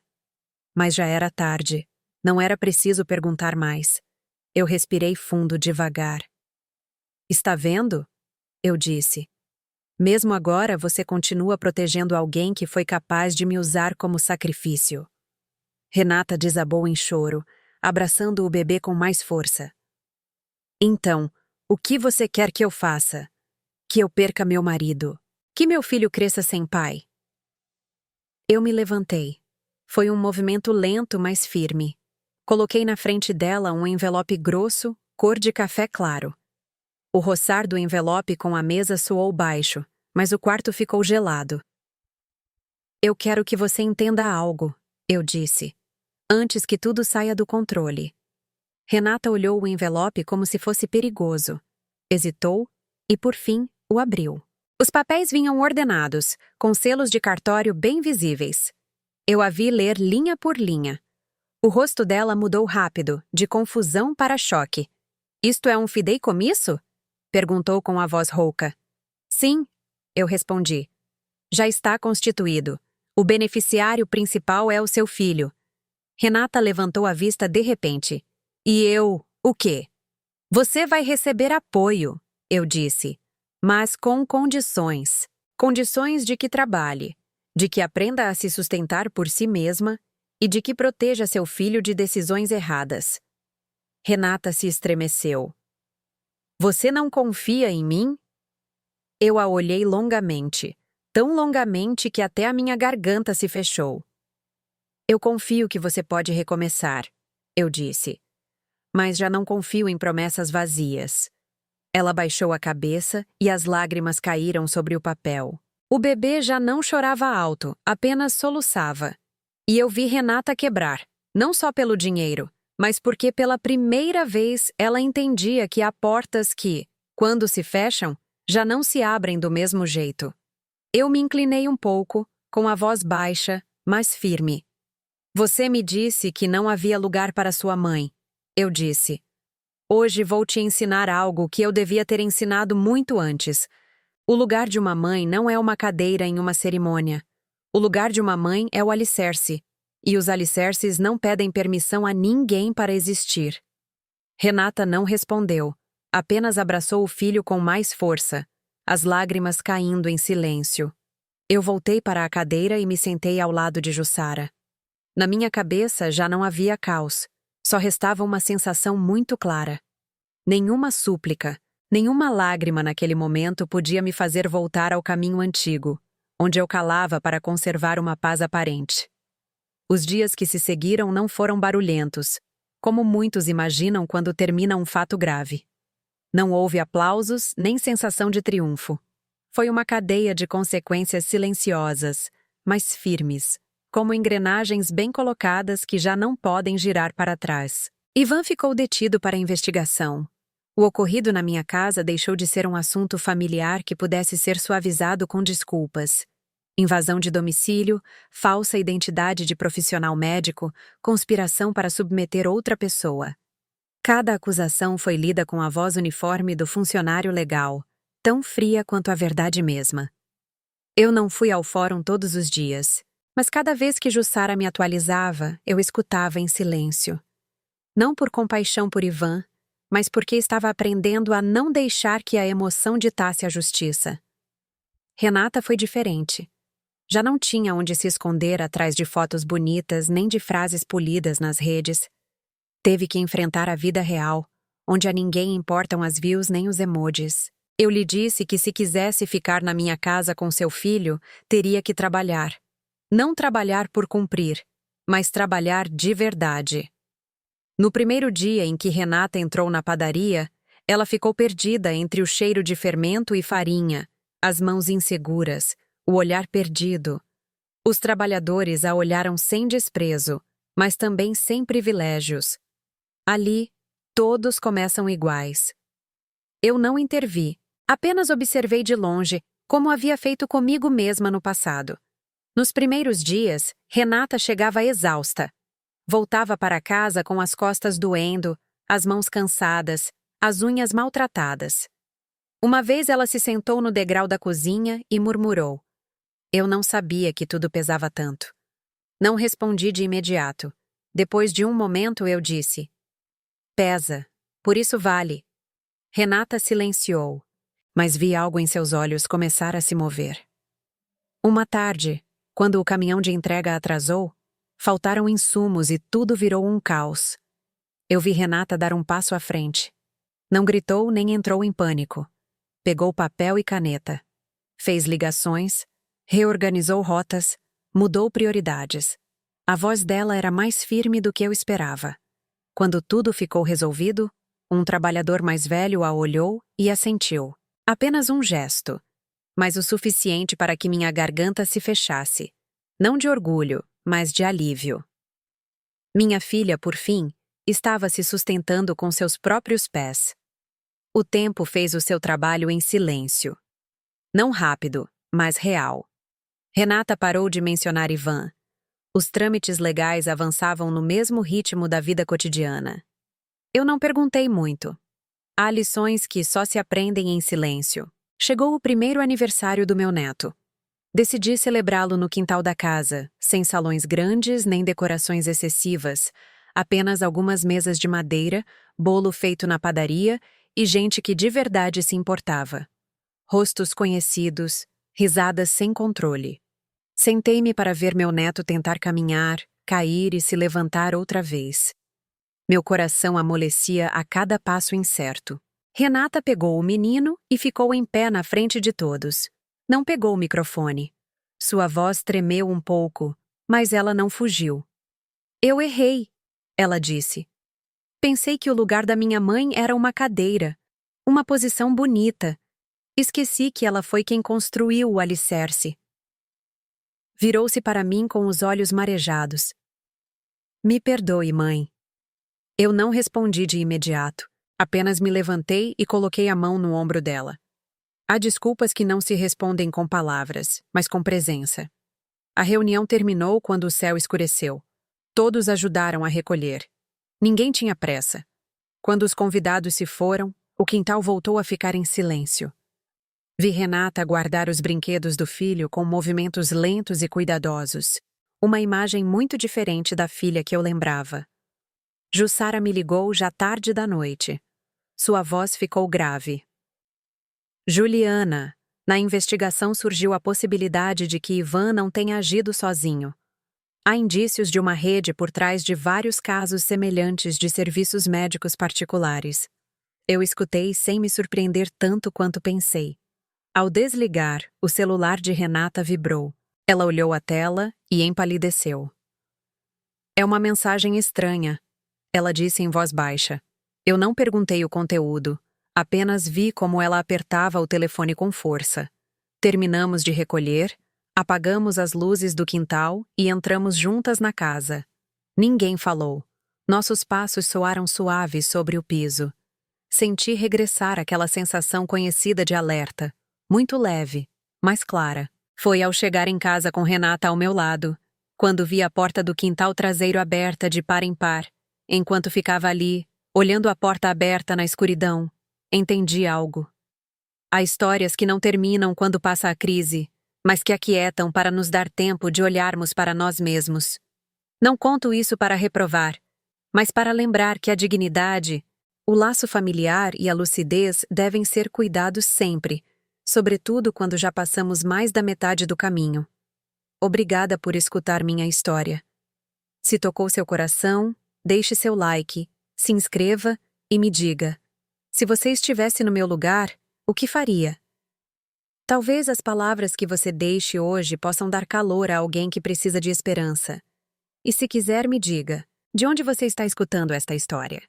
Mas já era tarde. Não era preciso perguntar mais. Eu respirei fundo devagar. Está vendo? Eu disse. Mesmo agora você continua protegendo alguém que foi capaz de me usar como sacrifício. Renata desabou em choro, abraçando o bebê com mais força. Então, o que você quer que eu faça? Que eu perca meu marido? Que meu filho cresça sem pai? Eu me levantei. Foi um movimento lento, mas firme. Coloquei na frente dela um envelope grosso, cor de café claro. O roçar do envelope com a mesa soou baixo, mas o quarto ficou gelado. Eu quero que você entenda algo, eu disse, antes que tudo saia do controle. Renata olhou o envelope como se fosse perigoso. Hesitou e, por fim, o abriu. Os papéis vinham ordenados, com selos de cartório bem visíveis. Eu a vi ler linha por linha. O rosto dela mudou rápido, de confusão para choque. Isto é um fideicomisso? Perguntou com a voz rouca. Sim, eu respondi. Já está constituído. O beneficiário principal é o seu filho. Renata levantou a vista de repente. E eu, o quê? Você vai receber apoio, eu disse, mas com condições. Condições de que trabalhe, de que aprenda a se sustentar por si mesma e de que proteja seu filho de decisões erradas. Renata se estremeceu. Você não confia em mim? Eu a olhei longamente, tão longamente que até a minha garganta se fechou. Eu confio que você pode recomeçar, eu disse. Mas já não confio em promessas vazias. Ela baixou a cabeça e as lágrimas caíram sobre o papel. O bebê já não chorava alto, apenas soluçava. E eu vi Renata quebrar, não só pelo dinheiro, mas porque pela primeira vez ela entendia que há portas que, quando se fecham, já não se abrem do mesmo jeito. Eu me inclinei um pouco, com a voz baixa, mas firme. Você me disse que não havia lugar para sua mãe, eu disse. Hoje vou te ensinar algo que eu devia ter ensinado muito antes. O lugar de uma mãe não é uma cadeira em uma cerimônia. O lugar de uma mãe é o alicerce, e os alicerces não pedem permissão a ninguém para existir. Renata não respondeu, apenas abraçou o filho com mais força, as lágrimas caindo em silêncio. Eu voltei para a cadeira e me sentei ao lado de Jussara. Na minha cabeça já não havia caos, só restava uma sensação muito clara. Nenhuma súplica, nenhuma lágrima naquele momento podia me fazer voltar ao caminho antigo, onde eu calava para conservar uma paz aparente. Os dias que se seguiram não foram barulhentos, como muitos imaginam quando termina um fato grave. Não houve aplausos nem sensação de triunfo. Foi uma cadeia de consequências silenciosas, mas firmes, como engrenagens bem colocadas que já não podem girar para trás. Ivan ficou detido para a investigação. O ocorrido na minha casa deixou de ser um assunto familiar que pudesse ser suavizado com desculpas. Invasão de domicílio, falsa identidade de profissional médico, conspiração para submeter outra pessoa. Cada acusação foi lida com a voz uniforme do funcionário legal, tão fria quanto a verdade mesma. Eu não fui ao fórum todos os dias, mas cada vez que Jussara me atualizava, eu escutava em silêncio. Não por compaixão por Ivan, mas porque estava aprendendo a não deixar que a emoção ditasse a justiça. Renata foi diferente. Já não tinha onde se esconder atrás de fotos bonitas nem de frases polidas nas redes. Teve que enfrentar a vida real, onde a ninguém importam as views nem os emojis. Eu lhe disse que se quisesse ficar na minha casa com seu filho, teria que trabalhar. Não trabalhar por cumprir, mas trabalhar de verdade. No primeiro dia em que Renata entrou na padaria, ela ficou perdida entre o cheiro de fermento e farinha, as mãos inseguras, o olhar perdido. Os trabalhadores a olharam sem desprezo, mas também sem privilégios. Ali, todos começam iguais. Eu não intervi, apenas observei de longe, como havia feito comigo mesma no passado. Nos primeiros dias, Renata chegava exausta. Voltava para casa com as costas doendo, as mãos cansadas, as unhas maltratadas. Uma vez ela se sentou no degrau da cozinha e murmurou. Eu não sabia que tudo pesava tanto. Não respondi de imediato. Depois de um momento eu disse. Pesa, por isso vale. Renata silenciou, mas vi algo em seus olhos começar a se mover. Uma tarde, quando o caminhão de entrega atrasou, faltaram insumos e tudo virou um caos. Eu vi Renata dar um passo à frente. Não gritou nem entrou em pânico. Pegou papel e caneta. Fez ligações, reorganizou rotas, mudou prioridades. A voz dela era mais firme do que eu esperava. Quando tudo ficou resolvido, um trabalhador mais velho a olhou e assentiu. Apenas um gesto, mas o suficiente para que minha garganta se fechasse. Não de orgulho, mas de alívio. Minha filha, por fim, estava se sustentando com seus próprios pés. O tempo fez o seu trabalho em silêncio. Não rápido, mas real. Renata parou de mencionar Ivan. Os trâmites legais avançavam no mesmo ritmo da vida cotidiana. Eu não perguntei muito. Há lições que só se aprendem em silêncio. Chegou o primeiro aniversário do meu neto. Decidi celebrá-lo no quintal da casa, sem salões grandes nem decorações excessivas, apenas algumas mesas de madeira, bolo feito na padaria e gente que de verdade se importava. Rostos conhecidos, risadas sem controle. Sentei-me para ver meu neto tentar caminhar, cair e se levantar outra vez. Meu coração amolecia a cada passo incerto. Renata pegou o menino e ficou em pé na frente de todos. Não pegou o microfone. Sua voz tremeu um pouco, mas ela não fugiu. Eu errei, ela disse. Pensei que o lugar da minha mãe era uma cadeira, uma posição bonita. Esqueci que ela foi quem construiu o alicerce. Virou-se para mim com os olhos marejados. Me perdoe, mãe. Eu não respondi de imediato. Apenas me levantei e coloquei a mão no ombro dela. Há desculpas que não se respondem com palavras, mas com presença. A reunião terminou quando o céu escureceu. Todos ajudaram a recolher. Ninguém tinha pressa. Quando os convidados se foram, o quintal voltou a ficar em silêncio. Vi Renata guardar os brinquedos do filho com movimentos lentos e cuidadosos. Uma imagem muito diferente da filha que eu lembrava. Jussara me ligou já tarde da noite. Sua voz ficou grave. Juliana, na investigação surgiu a possibilidade de que Ivan não tenha agido sozinho. Há indícios de uma rede por trás de vários casos semelhantes de serviços médicos particulares. Eu escutei sem me surpreender tanto quanto pensei. Ao desligar, o celular de Renata vibrou. Ela olhou a tela e empalideceu. É uma mensagem estranha, ela disse em voz baixa. Eu não perguntei o conteúdo, apenas vi como ela apertava o telefone com força. Terminamos de recolher, apagamos as luzes do quintal e entramos juntas na casa. Ninguém falou. Nossos passos soaram suaves sobre o piso. Senti regressar aquela sensação conhecida de alerta, muito leve, mas clara. Foi ao chegar em casa com Renata ao meu lado, quando vi a porta do quintal traseiro aberta de par em par. Enquanto ficava ali, olhando a porta aberta na escuridão, entendi algo. Há histórias que não terminam quando passa a crise, mas que aquietam para nos dar tempo de olharmos para nós mesmos. Não conto isso para reprovar, mas para lembrar que a dignidade, o laço familiar e a lucidez devem ser cuidados sempre, sobretudo quando já passamos mais da metade do caminho. Obrigada por escutar minha história. Se tocou seu coração, deixe seu like, se inscreva e me diga. Se você estivesse no meu lugar, o que faria? Talvez as palavras que você deixe hoje possam dar calor a alguém que precisa de esperança. E se quiser, me diga, de onde você está escutando esta história?